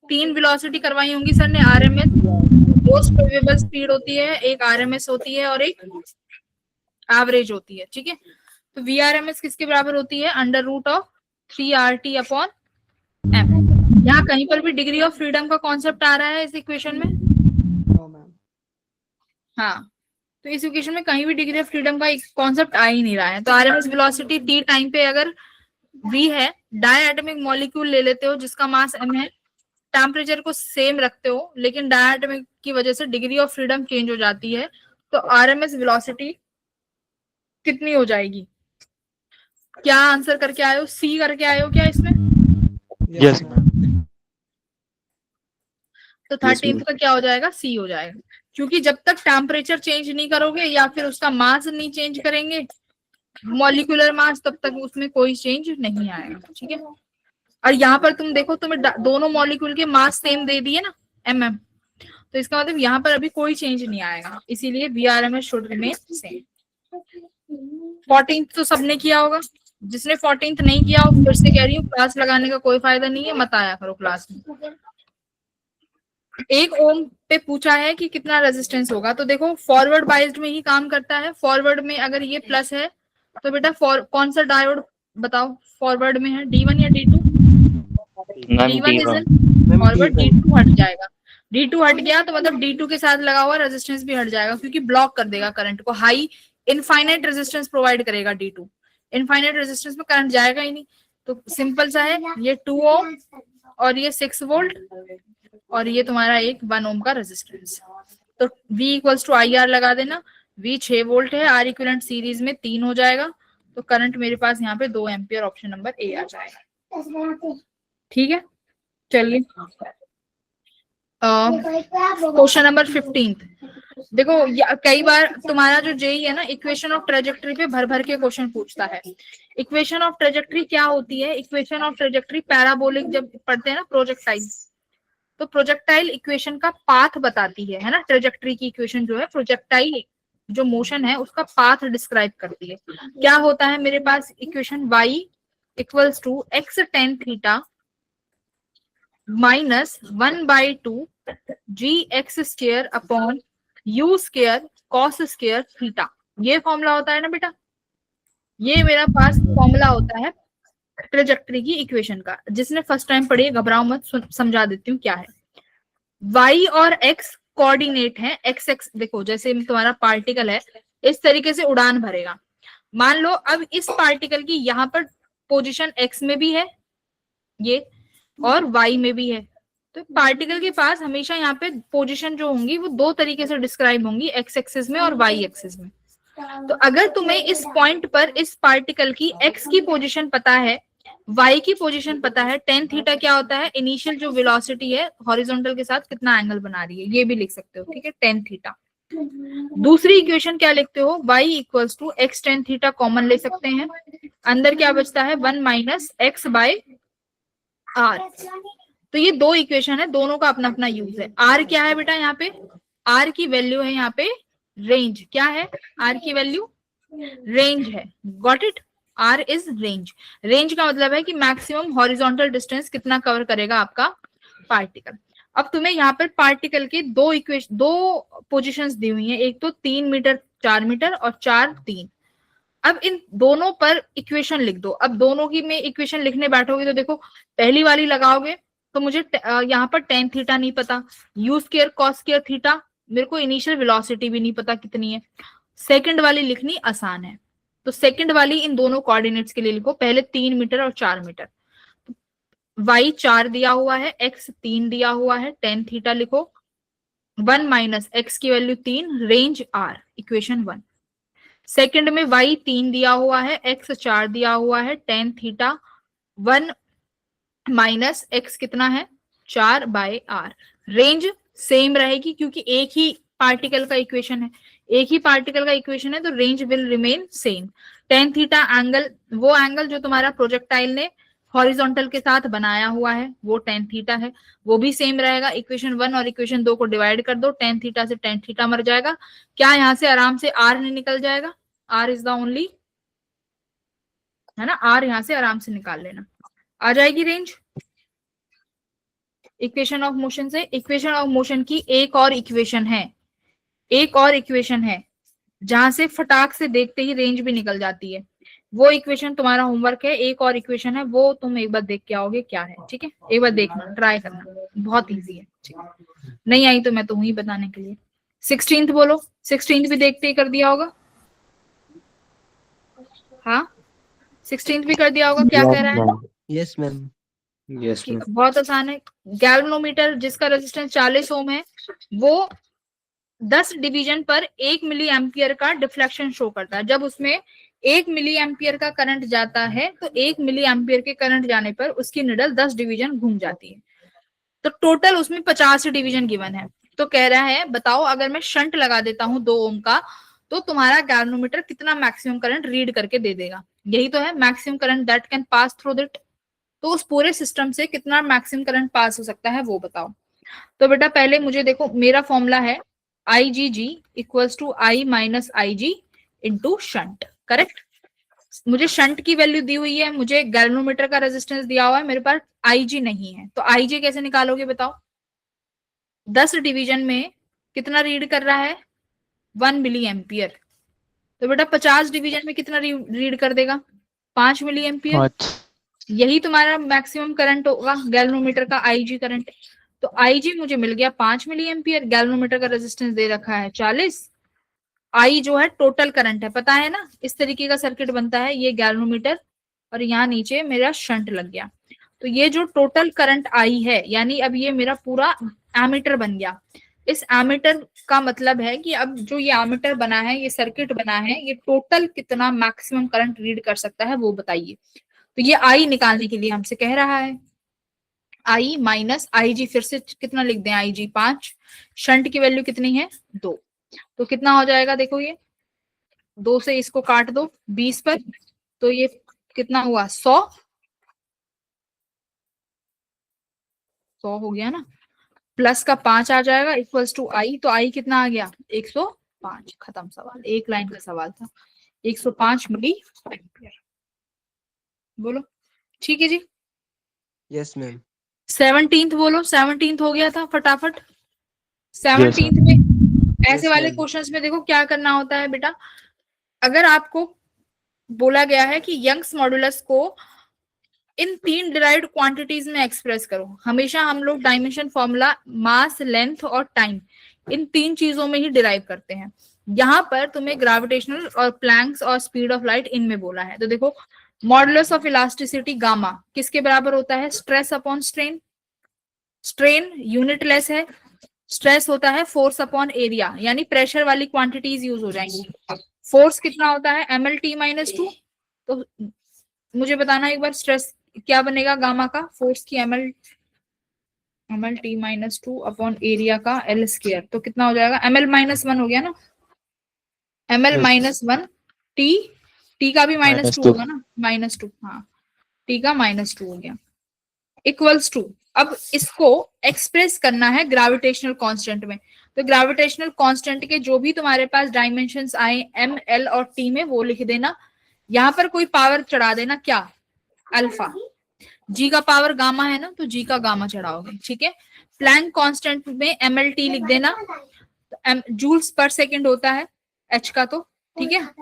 3 वेलोसिटी करवाई होंगी सर ने। आरएमएस मोस्ट प्रोबेबल स्पीड होती है, एक आरएमएस होती है और एक एवरेज होती है। ठीक है, तो वी आरएमएस किसके बराबर होती है, √3RT/m। यहाँ कहीं पर भी डिग्री ऑफ फ्रीडम का कॉन्सेप्ट आ रहा है इस इक्वेशन में? हाँ, तो इस इक्वेशन में कहीं भी डिग्री ऑफ फ्रीडम का कॉन्सेप्ट आ ही नहीं रहा है। तो आरएमएस वेलोसिटी t टाइम पे अगर v है, डायएटॉमिक मॉलिक्यूल ले लेते हो जिसका मास m है, टेम्परेचर को सेम रखते हो, लेकिन डायएटॉमिक की वजह से डिग्री ऑफ फ्रीडम चेंज हो जाती है, तो आरएमएस वेलोसिटी कितनी हो जाएगी? क्या आंसर करके आए हो, सी करके आए हो क्या इसमें? Yes ma'am. तो 13th का क्या हो जाएगा, सी हो जाएगा, क्योंकि जब तक टेम्परेचर चेंज नहीं करोगे या फिर उसका मास नहीं चेंज करेंगे, मॉलिक्यूलर मास, तब तक उसमें कोई चेंज नहीं आएगा। ठीक है, और यहाँ पर तुम देखो तुम्हें दोनों मॉलिक्यूल के मास सेम दे दिए ना, mm, तो इसका मतलब यहाँ पर अभी कोई चेंज नहीं आएगा, इसीलिए VRMS should remain same. 14th तो सबने किया होगा, जिसने 14th नहीं किया हो फिर से कह रही हूँ क्लास लगाने का कोई फायदा नहीं है, मत आया करो क्लास में। 1 ओम पे पूछा है कि कितना रेजिस्टेंस होगा, तो देखो फॉरवर्ड बाइज्ड में ही काम करता है। फॉरवर्ड में अगर ये प्लस है तो बेटा कौन सा डायोड बताओ फॉरवर्ड में है, D1 या D2? D1 फॉरवर्ड, D2 हट जाएगा। D2 हट गया तो मतलब D2 के साथ लगा हुआ रेजिस्टेंस भी हट जाएगा, क्योंकि ब्लॉक कर देगा करंट को। हाई इनफाइनाइट रेजिस्टेंस प्रोवाइड करेगा D2, इनफाइनाइट रेजिस्टेंस में करंट जाएगा ही नहीं। तो सिंपल सा है, ये 2 ओम और ये 6 वोल्ट और ये तुम्हारा एक 1 ओम का रेजिस्टेंस। तो V इक्वल्स टू IR लगा देना, V 6 वोल्ट है, R इक्विवेलेंट सीरीज में 3 हो जाएगा, तो करंट मेरे पास यहाँ पे 2 एम्पियर, ऑप्शन नंबर ए आ जाएगा। ठीक है, चलिए क्वेश्चन नंबर 15। देखो कई बार तुम्हारा जो जेई है ना, इक्वेशन ऑफ ट्रेजेक्टरी पे भर भर के क्वेश्चन पूछता है। इक्वेशन ऑफ ट्रेजेक्टरी क्या होती है? इक्वेशन ऑफ ट्रेजेक्टरी पैराबोलिक जब पढ़ते हैं ना प्रोजेक्टाइल, तो प्रोजेक्टाइल इक्वेशन का पाथ बताती है ना। ट्रेजेक्टरी की इक्वेशन जो है, प्रोजेक्टाइल जो मोशन है उसका पाथ डिस्क्राइब करती है। क्या होता है मेरे पास equation, y equals to x tan theta minus 1/2 gx² upon u² cos square theta. ये फॉर्मूला होता है ना बेटा, ये मेरा पास फॉर्मूला होता है ट्रेजेक्टरी की इक्वेशन का। जिसने फर्स्ट टाइम पढ़ी घबराओ मत, समझा देती हूँ क्या है। y और x कोऑर्डिनेट है, x x देखो जैसे तुम्हारा पार्टिकल है इस तरीके से उड़ान भरेगा। मान लो अब इस पार्टिकल की यहाँ पर पोजीशन x में भी है ये और y में भी है, तो पार्टिकल के पास हमेशा यहाँ पे पोजीशन जो होंगी वो दो तरीके से डिस्क्राइब होंगी, एक्स एक्सिस में और वाई एक्सिस में। तो अगर तुम्हें इस पॉइंट पर इस पार्टिकल की एक्स की पोजीशन पता है, वाई की पोजीशन पता है, टेन थीटा क्या होता है, इनिशियल जो वेलोसिटी है हॉरिजॉन्टल के साथ कितना एंगल बना रही है, ये भी लिख सकते हो, ठीक है, टेन थीटा। दूसरी इक्वेशन क्या लिखते हो, y equals to X tan theta common ले सकते हैं, अंदर क्या बचता है 1 माइनस एक्स बाय आर। तो ये दो इक्वेशन है, दोनों का अपना अपना यूज है। आर क्या है बेटा, यहाँ पे आर की वैल्यू है, यहाँ पे रेंज क्या है, आर की वैल्यू रेंज है, got it, R is range. Range का मतलब है कि मैक्सिमम हॉरिजॉन्टल डिस्टेंस कितना कवर करेगा आपका पार्टिकल। अब तुम्हें यहाँ पर पार्टिकल के दो पोजीशंस दी हुई हैं, एक तो 3 मीटर 4 मीटर और 4 3। अब इन दोनों पर इक्वेशन लिख दो। अब दोनों की में इक्वेशन लिखने बैठोगे तो देखो, पहली वाली लगाओगे तो मुझे यहाँ पर टेन थीटा नहीं पता, you square cos square theta, मेरे को इनिशियल वेलोसिटी भी नहीं पता कितनी है। सेकंड वाली लिखनी आसान है, तो सेकंड वाली इन दोनों कोऑर्डिनेट्स के लिए लिखो, पहले 3 मीटर और 4 मीटर, y 4 दिया हुआ है, x 3 दिया हुआ है, टेन थीटा लिखो, 1 माइनस x की value 3, range r, equation 1। Second में y 3 दिया हुआ है, x 4 दिया हुआ है, टेन थीटा 1 माइनस x कितना है 4 बाय r, रेंज सेम रहेगी क्योंकि एक ही पार्टिकल का इक्वेशन है, एक ही पार्टिकल का इक्वेशन है, तो range will remain same. Tan theta angle, वो एंगल जो तुम्हारा प्रोजेक्टाइल ने हॉरिजॉन्टल के साथ बनाया हुआ है वो टेन थीटा है, वो भी सेम रहेगा। इक्वेशन 1 और इक्वेशन 2 को डिवाइड कर दो, टेन थीटा से टेन थीटा मर जाएगा, क्या यहाँ से आराम से आर निकल जाएगा, आर इज द ओनली, है ना, आर यहाँ से आराम से निकाल लेना, आ जाएगी रेंज इक्वेशन ऑफ मोशन से। इक्वेशन ऑफ मोशन की एक और इक्वेशन है, एक और इक्वेशन है जहां से फटाक से देखते ही रेंज भी निकल जाती है, वो इक्वेशन तुम्हारा होमवर्क है। एक और इक्वेशन है, वो तुम एक बार देख के आओगे क्या है, ठीक है, एक बार देखना, ट्राई करना, बहुत इजी है, ठीक है, नहीं आई तो मैं तो ही बताने के लिए। 16th बोलो, 16th भी देखते ही कर दिया होगा, हाँ 16th भी कर दिया होगा, क्या कह रहा है, यस मैम। Yes ma'am. बहुत आसान है। गैल्वेनोमीटर जिसका रेजिस्टेंस 40 ओम है, वो 10 डिवीजन पर 1 मिली एम्पियर का डिफ्लेक्शन शो करता है। जब उसमें 1 मिली एम्पियर का करंट जाता है तो 1 मिली एम्पियर के करंट जाने पर उसकी निडल 10 डिवीजन घूम जाती है, तो टोटल उसमें 50 डिवीजन गिवन है। तो कह रहा है बताओ अगर मैं शंट लगा देता हूं 2 ओम का, तो तुम्हारा गैल्वेनोमीटर कितना मैक्सिमम करंट रीड करके दे देगा, यही तो है maximum current that can pass through that. तो उस पूरे सिस्टम से कितना मैक्सिमम करंट पास हो सकता है वो बताओ। तो बेटा पहले मुझे देखो, मेरा फॉर्मूला है IgG equals to I minus IG into shunt, correct. मुझे शंट की वैल्यू दी हुई है, मुझे गैल्वेनोमीटर का रेजिस्टेंस दिया हुआ है, मेरे पास IG नहीं है, तो IG कैसे निकालोगे बताओ। 10 डिवीजन में कितना रीड कर रहा है 1 मिली एम्पियर, तो बेटा 50 डिवीजन में कितना रीड कर देगा 5 मिली एम्पियर, यही तुम्हारा मैक्सिमम करंट होगा गैल्वेनोमीटर का IG करंट। तो IG मुझे मिल गया 5 मिली एम्पियर, गैल्वेनोमीटर का रेजिस्टेंस दे रखा है 40, I जो है टोटल करंट है, पता है ना, इस तरीके का सर्किट बनता है, ये गैल्वेनोमीटर और यहाँ नीचे मेरा शंट लग गया, तो ये जो टोटल करंट I है, यानी अब ये मेरा पूरा एमीटर बन गया। इस एमीटर का मतलब है कि अब जो ये एमीटर बना है, ये सर्किट बना है, ये टोटल कितना मैक्सिमम करंट रीड कर सकता है वो बताइए। तो ये I निकालने के लिए हमसे कह रहा है, I माइनस IG, फिर से कितना लिख दें IG 5, शंट की वैल्यू कितनी है 2, तो कितना हो जाएगा देखो, ये 2 से इसको काट दो 20 पर, तो ये कितना हुआ 100 हो गया ना, प्लस का 5 आ जाएगा इक्वल्स टू I, तो I कितना आ गया 105, खत्म सवाल, एक लाइन का सवाल था, 105 मिली एम्पियर। बोलो ठीक है जी। Yes ma'am. 17th बोलो, 17th हो गया था फटाफट। 17th में ऐसे वाले क्वेश्चंस में देखो क्या करना होता है बेटा, अगर आपको बोला गया है कि यंग्स मॉडुलस को इन 3 डिराइव्ड क्वांटिटीज में एक्सप्रेस करो, हमेशा हम लोग डायमेंशन फॉर्मूला मास, लेंथ और टाइम, इन 3 चीजों में ही डिराइव करते हैं। यहाँ पर तुम्हें ग्रेविटेशनल और प्लैंक्स और स्पीड ऑफ लाइट इनमें बोला है, तो देखो मॉडुलस ऑफ इलास्टिसिटी गामा किसके बराबर होता है, stress upon strain, strain unitless है, स्ट्रेस होता है फोर्स अपॉन एरिया, यानी प्रेशर वाली क्वांटिटीज यूज हो जाएंगी। फोर्स कितना होता है mlt-2, तो मुझे बताना एक बार स्ट्रेस क्या बनेगा गामा का, फोर्स की mlt-2 अपॉन एरिया का एल स्क्वायर, तो कितना हो जाएगा ml-1 हो गया ना, ml-1 टी का भी -2 होगा ना, -2, हाँ टी का -2 हो गया, इक्वल्स टू, अब इसको एक्सप्रेस करना है ग्रेविटेशनल कांस्टेंट में, तो ग्रेविटेशनल कांस्टेंट के जो भी तुम्हारे पास डायमेंशंस आए एम एल और टी में वो लिख देना, यहाँ पर कोई पावर चढ़ा देना, क्या अल्फा, जी का पावर गामा है ना, तो जी का गामा चढ़ाओगे, ठीक है। प्लैंक कांस्टेंट में एम एल टी लिख देना, जूल्स पर सेकंड होता है एच का, तो ठीक है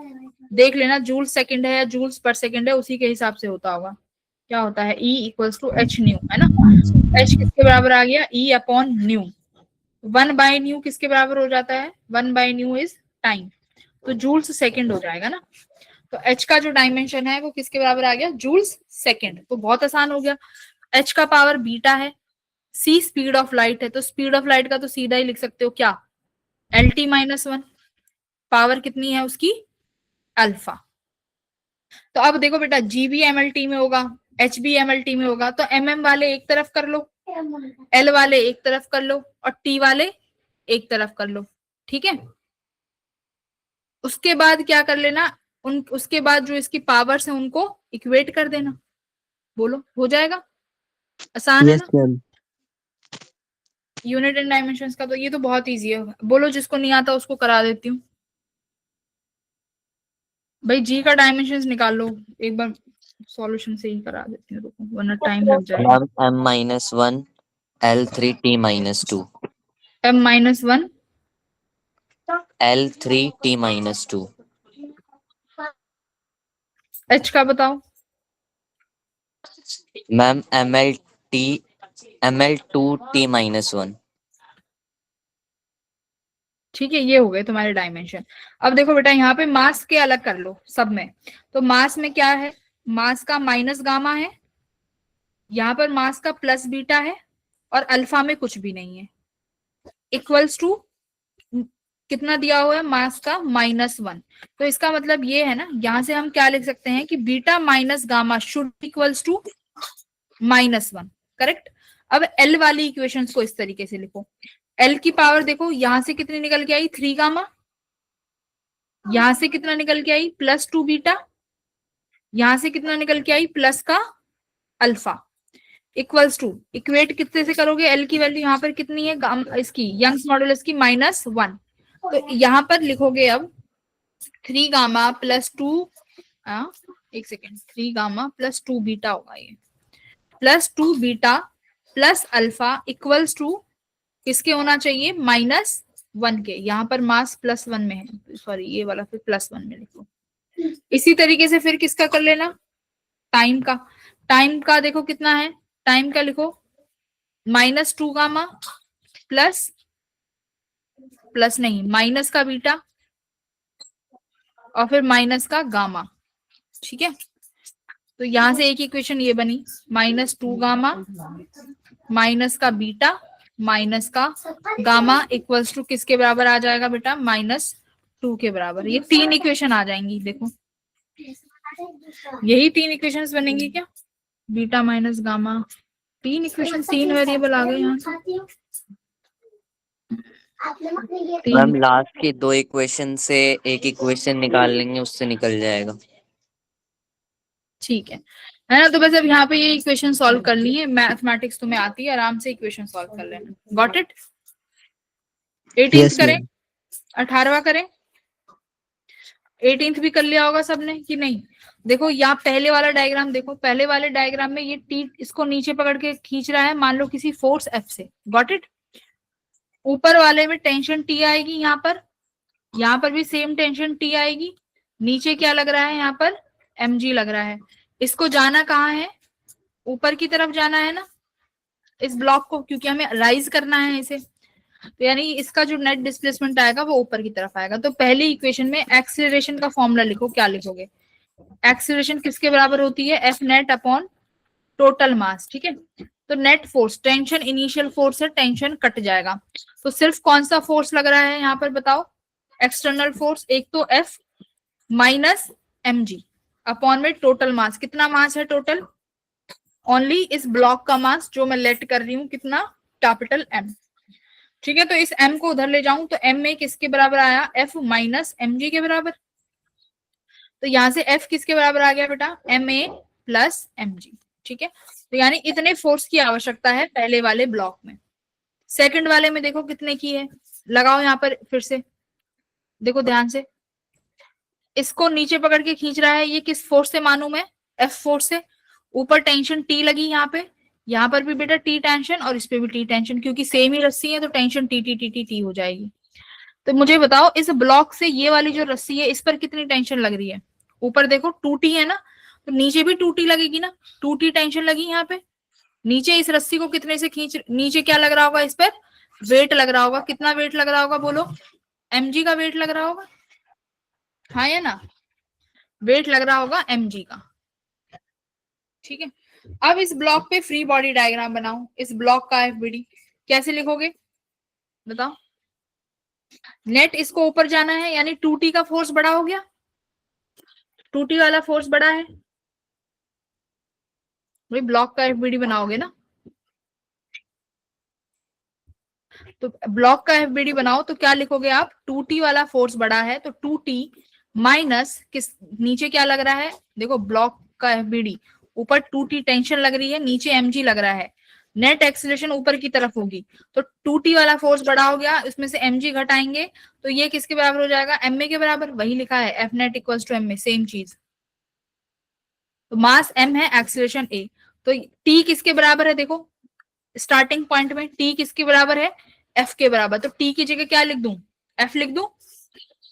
देख लेना जूल्स सेकंड है या जूल्स पर सेकंड है, उसी के हिसाब से होता होगा, क्या होता है E equals to H nu, है ना, H किसके बराबर आ गया E अपॉन न्यू, 1/न्यू किसके बराबर हो जाता है, 1/न्यू इज टाइम, तो जूल्स सेकंड हो जाएगा ना, तो H का जो डायमेंशन है वो किसके बराबर आ गया, जूल्स सेकंड, तो बहुत आसान हो गया। H का पावर बीटा है, C स्पीड ऑफ लाइट है, तो स्पीड ऑफ लाइट का तो सीधा ही लिख सकते हो क्या, LT-1, पावर कितनी है उसकी अल्फा, तो अब देखो बेटा G भी MLT में होगा, H भी MLT में होगा, तो MM वाले एक तरफ कर लो, L वाले एक तरफ कर लो और T वाले एक तरफ कर लो, ठीक है। उसके बाद क्या कर लेना, उसके बाद जो इसकी पावर्स है उनको इक्वेट कर देना, बोलो हो जाएगा, आसान है यस ना, मैम। यूनिट एंड डायमेंशंस का, तो ये तो बहुत इजी है, बोलो जिसको नहीं आता उसको करा देती हूँ। भाई जी का डायमेंशंस निकाल लो एक बार, सॉल्यूशन से ही करा देती हूँ, रुको वरना टाइम लग जाएगा। m-1 L3T-2 m-1 L3T-2 h का बताओ, मैम ML2T-1 ठीक है, ये हो गए तुम्हारे डायमेंशन। अब देखो बेटा यहाँ पे मास के अलग कर लो सब में, तो मास में क्या है, मास का माइनस गामा है, यहाँ पर मास का प्लस बीटा है, और अल्फा में कुछ भी नहीं है, इक्वल्स टू कितना दिया हुआ है मास का -1, तो इसका मतलब ये है ना, यहां से हम क्या लिख सकते हैं कि beta minus gamma should equals to -1, correct. अब एल वाली इक्वेशंस को इस तरीके से लिखो, एल की पावर देखो यहां से कितनी निकल के आई 3 गामा, यहां से कितना निकल के आई +2 बीटा, यहां से कितना निकल के आई प्लस का अल्फा, इक्वल्स टू इक्वेट कितने से करोगे, एल की वैल्यू यहाँ पर कितनी है इसकी यंग्स मॉडुलस की -1, तो यहाँ पर लिखोगे अब 3 गामा +2 एक सेकेंड 3 गामा +2 बीटा होगा, ये +2 beta plus alpha equals to किसके होना चाहिए -1 के, यहाँ पर मास +1 में है, सॉरी ये वाला फिर +1 में लिखो। इसी तरीके से फिर किसका कर लेना, टाइम का, टाइम का देखो कितना है, टाइम का लिखो -2 गामा प्लस नहीं माइनस का बीटा और फिर माइनस का गामा, ठीक है। तो यहां से एक इक्वेशन ये बनी -2 गामा माइनस का बीटा माइनस का गामा इक्वल्स टू किसके बराबर आ जाएगा बेटा -2 के बराबर, ये 3 इक्वेशन आ जाएंगी, देखो यही 3 इक्वेशंस बनेंगी क्या, beta minus gamma, 3 equation 3 variable आ गए यहाँ से, मैम लास्ट की 2 इक्वेशन से एक इक्वेशन निकाल लेंगे, उससे निकल जाएगा, ठीक है ना। तो बस अब यहाँ पे ये इक्वेशन सॉल्व कर ली है, मैथमेटिक्स तुम्हें आती है, आराम से इक्वेशन सॉल्व कर लेना, गॉट इट। 18th करें, 18वां करें, 18th भी कर लिया होगा सबने कि नहीं। देखो यहाँ पहले वाला डायग्राम देखो, पहले वाले डायग्राम में ये टी इसको नीचे पकड़ के खींच रहा है, मान लो किसी फोर्स एफ से, गॉट इट। ऊपर वाले में टेंशन टी आएगी, यहाँ पर भी सेम टेंशन टी आएगी, नीचे क्या लग रहा है, यहाँ पर mg लग रहा है। इसको जाना कहाँ है, ऊपर की तरफ जाना है ना इस ब्लॉक को, क्योंकि हमें राइज करना है इसे, तो यानी इसका जो नेट डिस्प्लेसमेंट आएगा वो ऊपर की तरफ आएगा। तो पहली इक्वेशन में एक्सीलरेशन का फॉर्मूला लिखो, क्या लिखोगे, एक्सीलरेशन किसके बराबर होती है, F net upon total mass, ठीक है। तो net force, tension initial force है, टेंशन कट जाएगा, तो सिर्फ कौन सा फोर्स लग रहा है यहाँ पर बताओ, एक्सटर्नल फोर्स, एक तो F माइनस mg अपॉन में टोटल मास, कितना मास है टोटल, ओनली इस ब्लॉक का मास जो मैं लेट कर रही हूँ कितना, कैपिटल M, ठीक है। तो इस M को उधर ले जाऊं तो M में किसके बराबर आया, F माइनस mg के बराबर, तो यहां से F किसके बराबर आ गया बेटा, ma प्लस mg, ठीक है। तो यानी इतने फोर्स की आवश्यकता है पहले वाले ब्लॉक में। सेकंड वाले में देखो कितने की है, लगाओ यहाँ पर फिर से, देखो ध्यान से, इसको नीचे पकड़ के खींच रहा है, ये किस फोर्स से मालूम है, F फोर्स से, ऊपर टेंशन T लगी यहाँ पे, यहाँ पर भी बेटा T टेंशन और इस पे भी T टेंशन, क्योंकि सेम ही रस्सी है तो tension T T T T T हो जाएगी। तो मुझे बताओ इस ब्लॉक से ये वाली जो रस्सी है इस पर कितनी टेंशन लग रही है, ऊपर देखो 2T है ना, तो नीचे भी 2T लगेगी ना, 2T टेंशन लगी यहाँ पे, नीचे इस रस्सी को कितने से खींच, नीचे क्या लग रहा होगा, इस पर वेट लग रहा होगा, कितना वेट लग रहा होगा बोलो, mg का वेट लग रहा होगा, हाँ या ना, वेट लग रहा होगा mg का, ठीक है। अब इस ब्लॉक पे फ्री बॉडी डायग्राम बनाओ, इस ब्लॉक का FBD कैसे लिखोगे बताओ, नेट इसको ऊपर जाना है यानी 2T का फोर्स बड़ा हो गया, 2T वाला फोर्स बड़ा है, भाई ब्लॉक का FBD बनाओगे ना, तो ब्लॉक का FBD बनाओ तो क्या लिखोगे आप, 2T वाला फोर्स बड़ा है तो 2T माइनस किस, नीचे क्या लग रहा है, देखो ब्लॉक का FBD, ऊपर 2T टेंशन लग रही है, नीचे mg लग रहा है, नेट एक्सीलरेशन ऊपर की तरफ होगी, तो 2T वाला फोर्स बड़ा हो गया, इसमें से mg घटाएंगे तो ये किसके बराबर हो जाएगा, ma के बराबर, वही लिखा है F net equals to ma, same चीज, तो मास m है, एक्सीलरेशन a, तो t किसके बराबर है, देखो स्टार्टिंग पॉइंट में t किसके बराबर है, F के बराबर, तो t की जगह क्या लिख दूं, F लिख दूं,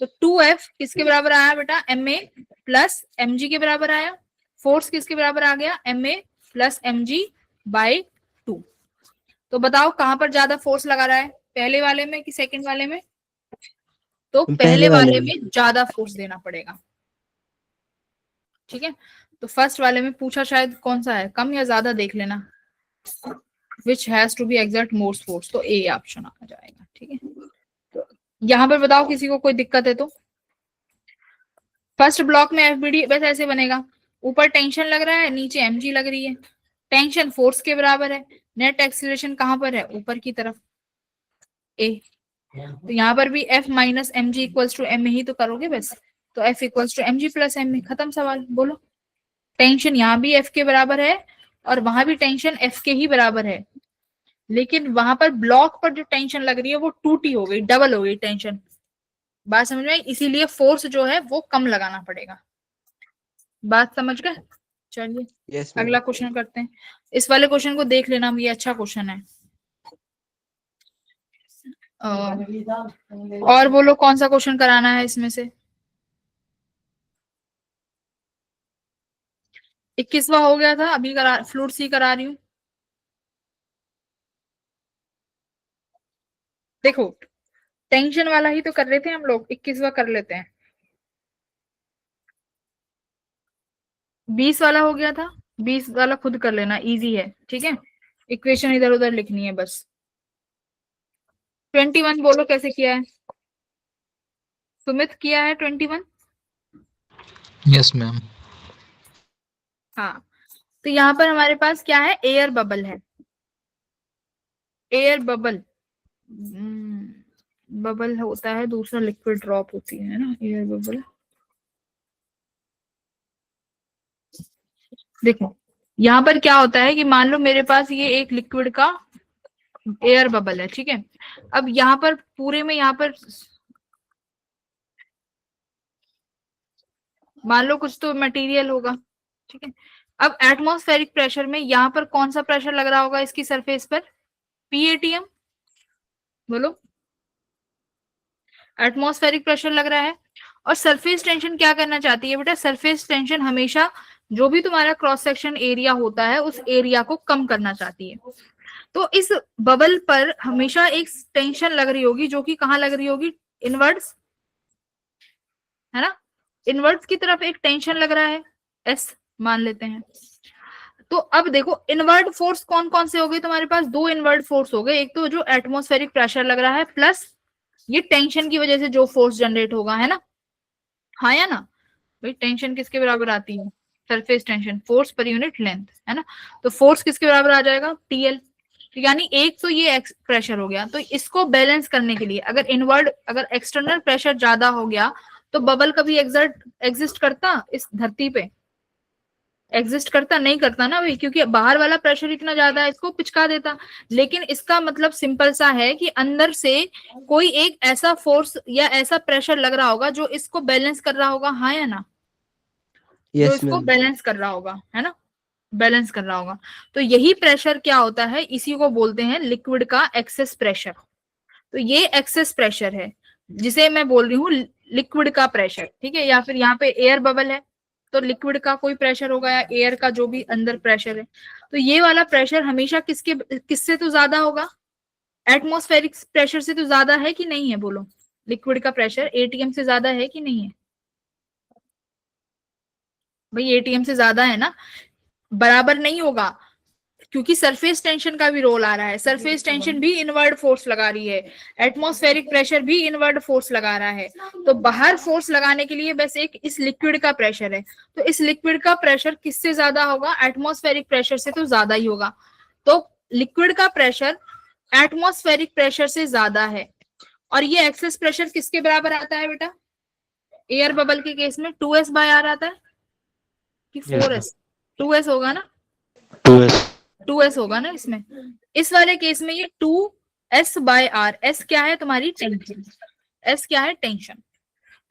तो 2F किसके बराबर आया बेटा, ma प्लस mg के बराबर आया, फोर्स किसके बराबर आ गया, ma प्लस mg बाई 2। तो बताओ कहां पर ज्यादा फोर्स लगा रहा है, पहले वाले में कि सेकंड वाले में, तो पहले वाले में ज्यादा फोर्स देना पड़ेगा, ठीक है। तो फर्स्ट वाले में पूछा शायद कौन सा है, कम या ज्यादा देख लेना, which has to be exert more force, तो ए ऑप्शन आ जाएगा, ठीक है। तो यहाँ पर बताओ किसी को कोई दिक्कत है तो, फर्स्ट ब्लॉक में FBD बस ऐसे बनेगा, ऊपर टेंशन लग रहा है, नीचे mg लग रही है, टेंशन फोर्स के बराबर है, नेट एक्सीलरेशन कहां पर है, ऊपर की तरफ a, तो यहाँ पर भी F minus mg equals to ma ही तो करोगे बस, तो F equals to mg plus ma, खत्म सवाल, बोलो। टेंशन यहाँ भी F के बराबर है और वहां भी टेंशन F के ही बराबर है, लेकिन वहां पर ब्लॉक पर जो टेंशन लग रही है वो 2T हो गई, डबल हो गई टेंशन, बात समझ में आई, इसीलिए फोर्स जो है वो कम लगाना पड़ेगा, बात समझ गए। चलिए यस अगला क्वेश्चन करते हैं, इस वाले क्वेश्चन को देख लेना, ये अच्छा क्वेश्चन है। और बोलो कौन सा क्वेश्चन कराना है इसमें से, 21वां हो गया था, अभी करा, फ्लूइड सी करा रही हूँ, देखो टेंशन वाला ही तो कर रहे थे हम लोग, 21वां कर लेते हैं, 20 वाला हो गया था, 20 वाला खुद कर लेना, इजी है, ठीक है, इक्वेशन इधर उधर लिखनी है बस। 21 बोलो कैसे किया है, सुमित किया है 21, यस मैम। हाँ। तो यहाँ पर हमारे पास क्या है, एयर बबल है, एयर बबल, बबल होता है, दूसरा लिक्विड ड्रॉप होती है ना, एयर बबल, देखो यहाँ पर क्या होता है कि मान लो मेरे पास ये एक लिक्विड का एयर बबल है, ठीक है, अब यहाँ पर पूरे में, यहाँ पर मान लो कुछ तो मटेरियल होगा, ठीक है, अब एटमॉस्फेरिक प्रेशर में यहाँ पर कौन सा प्रेशर लग रहा होगा इसकी सरफेस पर, PATM, बोलो, एटमॉस्फेरिक प्रेशर लग रहा है, और सरफेस टेंशन क्या करना चाहती है बेटा, सरफेस टेंशन हमेशा जो भी तुम्हारा क्रॉस सेक्शन एरिया होता है उस एरिया को कम करना चाहती है, तो इस बबल पर हमेशा एक टेंशन लग रही होगी, जो कि कहाँ लग रही होगी, इनवर्ड्स, है ना, इनवर्ड्स की तरफ एक टेंशन लग रहा है, S मान लेते हैं, तो अब देखो इनवर्ड फोर्स कौन कौन से हो गए तुम्हारे पास, दो इनवर्ड फोर्स हो गए, एक तो जो एटमॉस्फेरिक प्रेशर लग रहा है प्लस ये टेंशन की वजह से जो फोर्स जनरेट होगा, है ना, हाँ या ना भाई, टेंशन किसके बराबर आती है, surface tension, force per unit length, है ना, तो फोर्स किसके बराबर आ जाएगा, टीएल। यानी एक तो ये प्रेशर हो गया, तो इसको बैलेंस करने के लिए अगर एक्सटर्नल प्रेशर ज्यादा हो गया तो बबल कभी एग्जिस्ट करता इस धरती पे, एग्जिस्ट करता नहीं करता ना भाई, क्योंकि बाहर वाला प्रेशर इतना ज्यादा है, इसको पिचका देता। लेकिन इसका मतलब सिंपल सा है कि अंदर से कोई एक ऐसा फोर्स या ऐसा प्रेशर लग रहा होगा जो इसको बैलेंस कर रहा होगा, हाँ या ना, जो यस इसको मैम। बैलेंस कर रहा होगा, है ना, बैलेंस कर रहा होगा। तो यही प्रेशर क्या होता है, इसी को बोलते हैं लिक्विड का एक्सेस प्रेशर। तो ये एक्सेस प्रेशर है जिसे मैं बोल रही हूँ लिक्विड का प्रेशर, ठीक है, या फिर यहाँ पे एयर बबल है तो लिक्विड का कोई प्रेशर होगा या एयर का जो भी अंदर प्रेशर है। तो ये वाला प्रेशर हमेशा किससे तो ज्यादा होगा, एटमॉस्फेरिक प्रेशर से तो ज्यादा है कि नहीं है, बोलो, लिक्विड का प्रेशर एटीएम से ज्यादा है कि नहीं है भाई, एटीएम से ज्यादा है ना, बराबर नहीं होगा, क्योंकि सरफेस टेंशन का भी रोल आ रहा है, सरफेस टेंशन भी इनवर्ड फोर्स लगा रही है, एटमॉस्फेरिक प्रेशर भी इनवर्ड फोर्स लगा रहा है। तो बाहर फोर्स लगाने के लिए बस एक इस लिक्विड का प्रेशर है, तो इस लिक्विड का प्रेशर किससे ज्यादा होगा, एटमॉस्फेरिक प्रेशर से तो ज्यादा ही होगा। तो लिक्विड का प्रेशर एटमॉस्फेरिक प्रेशर से ज्यादा है। और ये एक्सेस प्रेशर किसके बराबर आता है बेटा, एयर बबल के केस में 2s/r आता है कि 4s, 2s होगा ना, 2s होगा ना इसमें, इस वाले केस में ये 2s/r, s क्या है तुम्हारी टेंशन, s क्या है टेंशन।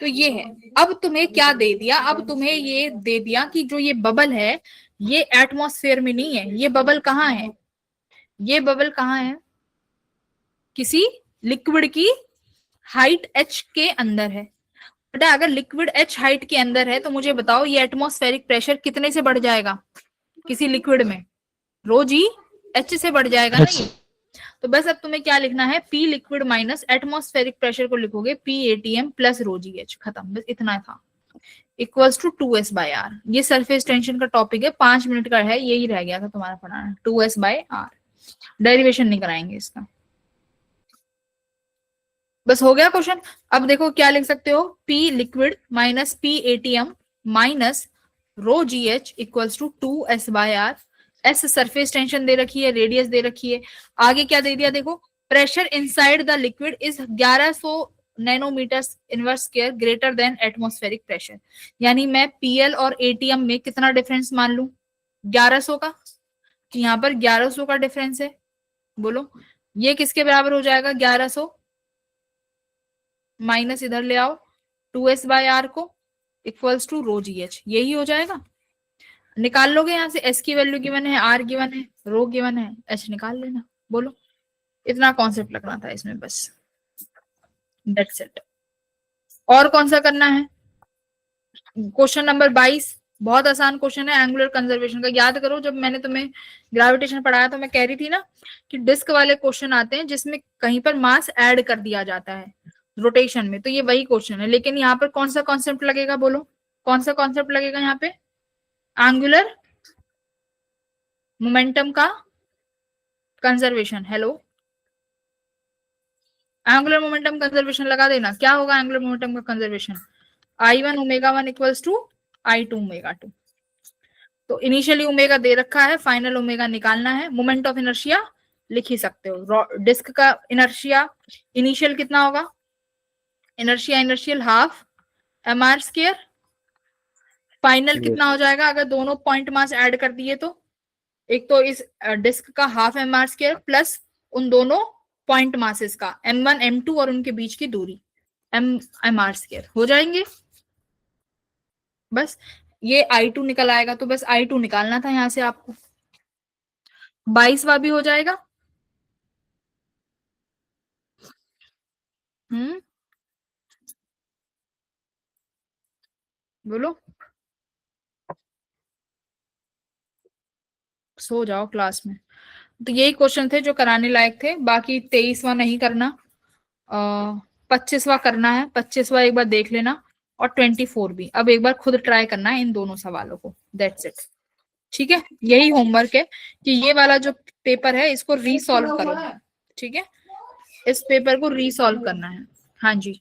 तो ये है, अब तुम्हें क्या दे दिया, अब तुम्हें ये दे दिया कि जो ये बबल है ये एटमॉस्फेयर में नहीं है, ये बबल कहाँ है, ये बबल कहाँ है, किसी लिक्विड की हाइट h के अंदर है। बेटा अगर लिक्विड h हाइट के अंदर है तो मुझे बताओ ये एटमॉस्फेरिक प्रेशर कितने से बढ़ जाएगा किसी लिक्विड में, रो जी h से बढ़ जाएगा ना ये। तो बस अब तुम्हें क्या लिखना है, P liquid minus atmospheric pressure को लिखोगे पी एटीएम प्लस रो जी एच, खत्म, बस इतना था, इक्वल्स टू 2s/r। ये सरफेस टेंशन का टॉपिक है, 5 मिनट का है, यही रह गया था तुम्हारा पढ़ाना, 2s/r, डेरिवेशन नहीं कराएंगे इसका, बस हो गया क्वेश्चन। अब देखो क्या लिख सकते हो, P liquid minus P ATM minus rho G H equals to 2s/r। S surface tension दे रखी है, रेडियस दे रखी है, आगे क्या दे दिया देखो, pressure inside the liquid is 1100 nanometers inverse square greater than atmospheric pressure. यानी मैं पीएल और एटीएम में कितना डिफरेंस मान लू, 1100 का, कि यहाँ पर 1100 का डिफरेंस है, बोलो ये किसके बराबर हो जाएगा, 1100 माइनस इधर ले आओ 2s/r को equals to rho G H, यही हो जाएगा। निकाल लोगे यहाँ से, s की वैल्यू गिवन है, r गिवन है, रो गिवन है, h निकाल लेना, बोलो, इतना कॉन्सेप्ट लगना था इसमें बस, दैट्स इट। और कौन सा करना है, क्वेश्चन नंबर 22, बहुत आसान क्वेश्चन है एंगुलर कंजर्वेशन का, याद करो जब मैंने तुम्हें ग्रेविटेशन पढ़ाया तो मैं कह रही थी ना कि डिस्क वाले क्वेश्चन आते हैं जिसमें कहीं पर मास ऐड कर दिया जाता है रोटेशन में, तो ये वही क्वेश्चन है। लेकिन यहाँ पर कौन सा कॉन्सेप्ट लगेगा, बोलो कौन सा कॉन्सेप्ट लगेगा यहाँ पे, एंगुलर मोमेंटम का conservation. Hello, angular momentum conservation लगा देना, क्या होगा एंगुलर मोमेंटम का conservation, I1 ω1 equals to I2 ω2। तो इनिशियली ओमेगा दे रखा है, फाइनल ओमेगा निकालना है, मोमेंट ऑफ इनर्शिया लिख ही सकते हो, डिस्क का इनर्शिया इनिशियल कितना होगा, inertia inertial half mr², final कितना हो जाएगा अगर दोनों पॉइंट मास ऐड कर दिए तो, एक तो इस डिस्क का हाफ mr² प्लस उन दोनों पॉइंट मासेस का m1 m2 और उनके बीच की दूरी mr² हो जाएंगे। बस ये I2 निकल आएगा, तो बस I2 निकालना था यहां से आपको, 22वां भी हो जाएगा। बोलो, सो जाओ क्लास में। तो यही क्वेश्चन थे जो कराने लायक थे, बाकी 23वां नहीं करना, 25वां करना है, 25वां एक बार देख लेना, और 24 भी अब एक बार खुद ट्राई करना है इन दोनों सवालों को, दैट्स इट। ठीक है, यही होमवर्क है कि ये वाला जो पेपर है इसको रीसॉल्व करो। ठीक है, इस पेपर को रीसॉल्व करना है। हाँ जी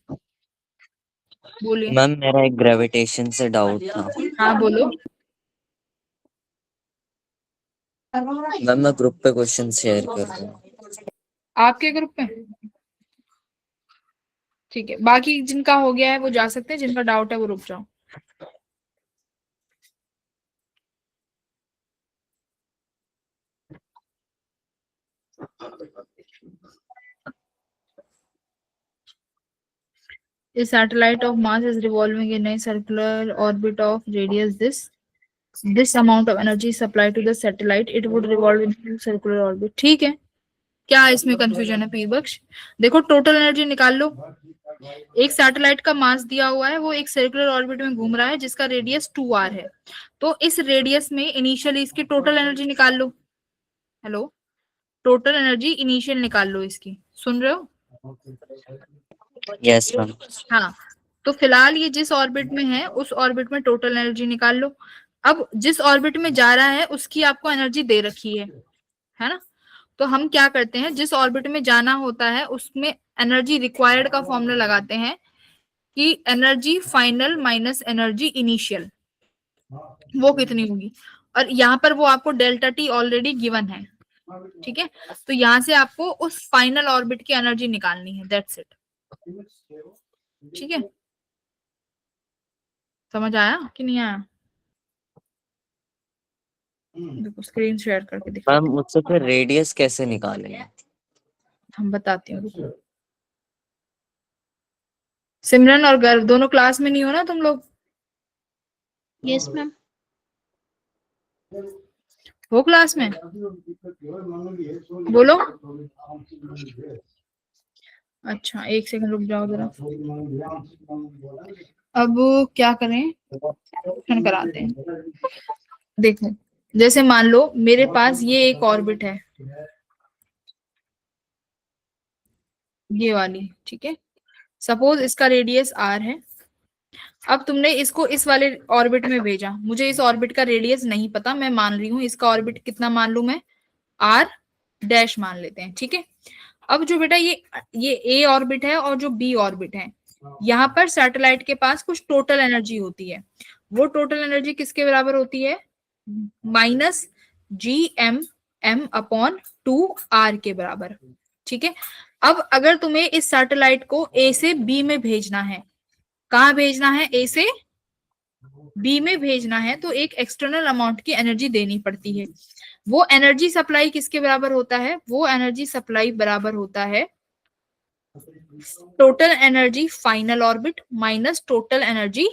बोलिए। मैम मेरा एक ग्रेविटेशन से डाउट था। हाँ बोलो। मैम मैं ग्रुप पे क्वेश्चन शेयर कर रहा हूँ। आपके ग्रुप में ठीक है, बाकी जिनका हो गया है वो जा सकते हैं, जिनका डाउट है वो रुक जाओ। A satellite of Mars is revolving in a circular orbit of radius this amount of energy supplied to the satellite, it would revolve in a circular orbit। ठीक है, क्या इसमें कंफ्यूजन है पी बख्श? देखो टोटल एनर्जी निकाल लो। एक satellite का मास दिया हुआ है, वो एक सर्कुलर ऑर्बिट में घूम रहा है जिसका रेडियस 2r है। तो इस रेडियस में इनिशियली इसकी टोटल एनर्जी निकाल लो। हेलो, टोटल एनर्जी इनिशियल निकाल लो इसकी, सुन रहे हो? Yes ma'am. हाँ, तो फिलहाल ये जिस ऑर्बिट में है उस ऑर्बिट में टोटल एनर्जी निकाल लो। अब जिस ऑर्बिट में जा रहा है उसकी आपको एनर्जी दे रखी है ना? तो हम क्या करते हैं, जिस ऑर्बिट में जाना होता है उसमें एनर्जी रिक्वायर्ड का फॉर्मूला लगाते हैं कि energy final minus energy initial वो कितनी होगी, और यहाँ पर वो आपको डेल्टा टी ऑलरेडी गिवन है। ठीक है, तो यहाँ से आपको उस फाइनल ऑर्बिट की एनर्जी निकालनी है, दैट्स इट। ठीक है, समझ आया कि नहीं आया? देखो स्क्रीन शेयर करके दिखा। मैम मुझसे फिर रेडियस कैसे निकालेंगे? हम बताती हूँ। सिमरन और गर्व दोनों क्लास में नहीं हो ना तुम लोग? Yes ma'am. हो क्लास में? बोलो। अच्छा एक सेकंड रुक जाओ जरा। अब क्या करें, ऑप्शन कराते हैं। देखो जैसे मान लो मेरे पास ये एक ऑर्बिट है, ये वाली। ठीक है, सपोज इसका रेडियस r है। अब तुमने इसको इस वाले ऑर्बिट में भेजा, मुझे इस ऑर्बिट का रेडियस नहीं पता, मैं मान रही हूँ इसका ऑर्बिट कितना मान लू मैं, r डैश मान लेते हैं। ठीक है, अब जो बेटा ये a ऑर्बिट है और जो b ऑर्बिट है, यहाँ पर सैटेलाइट के पास कुछ टोटल एनर्जी होती है। वो टोटल एनर्जी किसके बराबर होती है? माइनस gm/2r के बराबर। ठीक है, अब अगर तुम्हें इस सैटेलाइट को A से B में भेजना है, कहाँ भेजना है? A से B में भेजना है, तो एक एक्सटर्नल अमाउंट की एनर्जी देनी पड़ती है। वो एनर्जी सप्लाई किसके बराबर होता है? वो एनर्जी सप्लाई बराबर होता है total energy final orbit minus total energy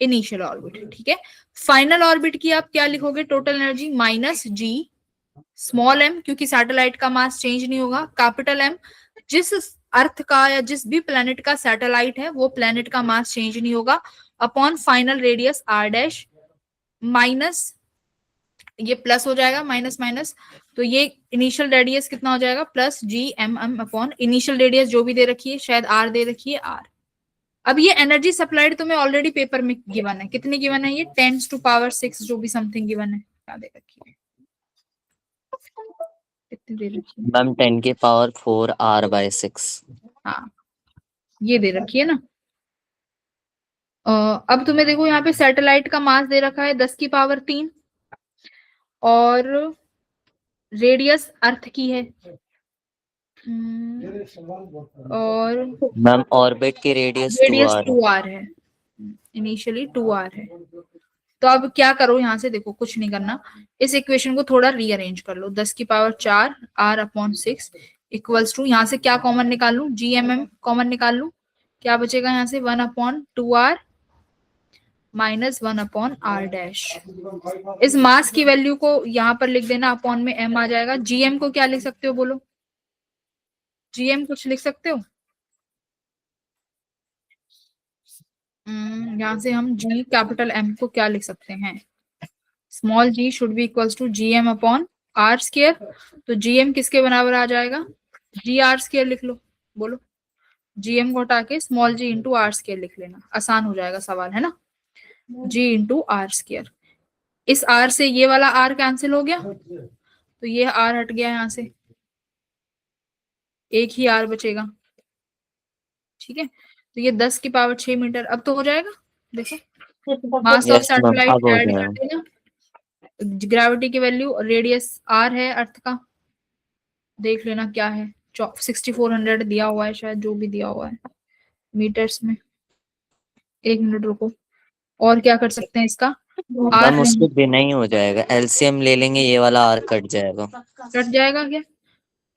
initial orbit. ठीक है, फाइनल ऑर्बिट की आप क्या लिखोगे? Total energy minus g small m, क्योंकि सैटेलाइट का मास चेंज नहीं होगा, कैपिटल M जिस अर्थ का या जिस भी प्लेनेट का सैटेलाइट है वो प्लेनेट का मास चेंज नहीं होगा, upon final radius r dash, minus ये प्लस हो जाएगा माइनस माइनस, तो ये इनिशियल रेडियस कितना हो जाएगा? Plus gmm upon initial radius जो भी दे रखी है, शायद r दे रखी है r। अब ये एनर्जी सप्लाइड तुम्हें ऑलरेडी पेपर में गिवन है, कितनी गिवन है? ये 10⁻⁶ जो भी समथिंग गिवन है, क्या दे रखी है? कितनी दे रखी है? Ma'am 10⁻⁴ r/6। हाँ ये दे रखी है ना। अब तुम्हें देखो यहाँ पे सैटेलाइट का मास दे रखा है 10⁻³ और रेडियस अर्थ की है और मैम ऑर्बिट की रेडियस 2r 2r है, इनिशियली 2r है। तो अब क्या करो, यहाँ से देखो कुछ नहीं करना, इस इक्वेशन को थोड़ा रीअरेंज कर लो। 10⁻⁴ r/6 इक्वल्स टू, यहाँ से क्या कॉमन निकाल लूं? gmm कॉमन निकाल लूं, क्या बचेगा यहाँ से? 1/2r minus 1/r dash. इस मास की वैल्यू को यहाँ पर लिख देना, अपॉन में m आ जाएगा। gm को क्या लिख सकते हो बोलो? gm कुछ लिख सकते हो? यहाँ से हम g कैपिटल M को क्या लिख सकते हैं? Small g should be equals to gm upon r square. तो gm किसके बराबर आ जाएगा? gr स्क्वायर लिख लो, बोलो। gm को हटा के small g into r square लिख लेना, आसान हो जाएगा सवाल, है ना? g into r square. इस आर से ये वाला आर कैंसिल हो गया, तो ये आर हट गया यहाँ से, एक ही आर बचेगा। ठीक है, तो ये 10 की पावर 6 मीटर। अब तो हो जाएगा, देखो mass of yes ma'am, satellite अब हो ऐड कर जाएगा। देना, ग्रेविटी की वैल्यू, रेडियस आर है अर्थ का, देख लेना क्या है, 6400 दिया हुआ है शायद, जो भी दिया हुआ है मीटर्स में। 1 मिनट रुको, और क्या कर सकते हैं इसका, आर मैम उसके बिना ही हो जाएगा, एलसीएम ले लेंगे, ये वाला आर कट जाएगा। कट जाएगा क्या,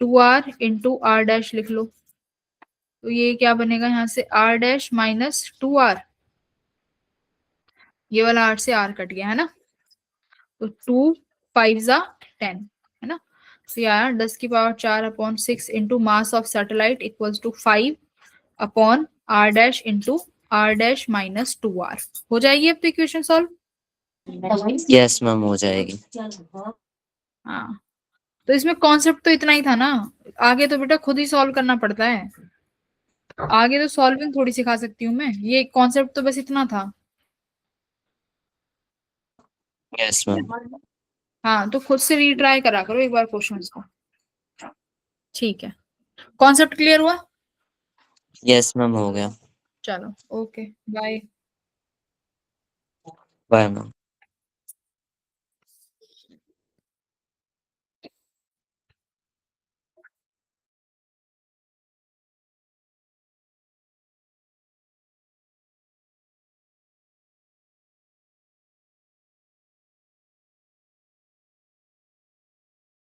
2r इंटू आर डैश लिख लो, तो ये क्या बनेगा यहाँ से, r डैश माइनस 2r, ये वाला r से r कट गया है ना, तो 2 5 जा 10 है ना, तो यार 10 की power 4 upon 6 into mass of satellite equals to 5 upon r dash into r dash minus 2r। हो जाएगी अब तो इक्वेशन सॉल्व। यस मैम, हो जाएगी। हाँ, तो इसमें कॉन्सेप्ट तो इतना ही था ना, आगे तो बेटा खुद ही सॉल्व करना पड़ता है, आगे तो सॉल्विंग थोड़ी सिखा सकती हूँ मैं, ये कॉन्सेप्ट तो बस इतना था। Yes ma'am. हाँ, तो खुद से रीट्राई करा करो एक बार क्वेश्चंस को। ठीक है, कॉन्सेप्ट क्लियर हुआ? यस मैम, हो गया। चलो ओके, बाय। Bye ma'am.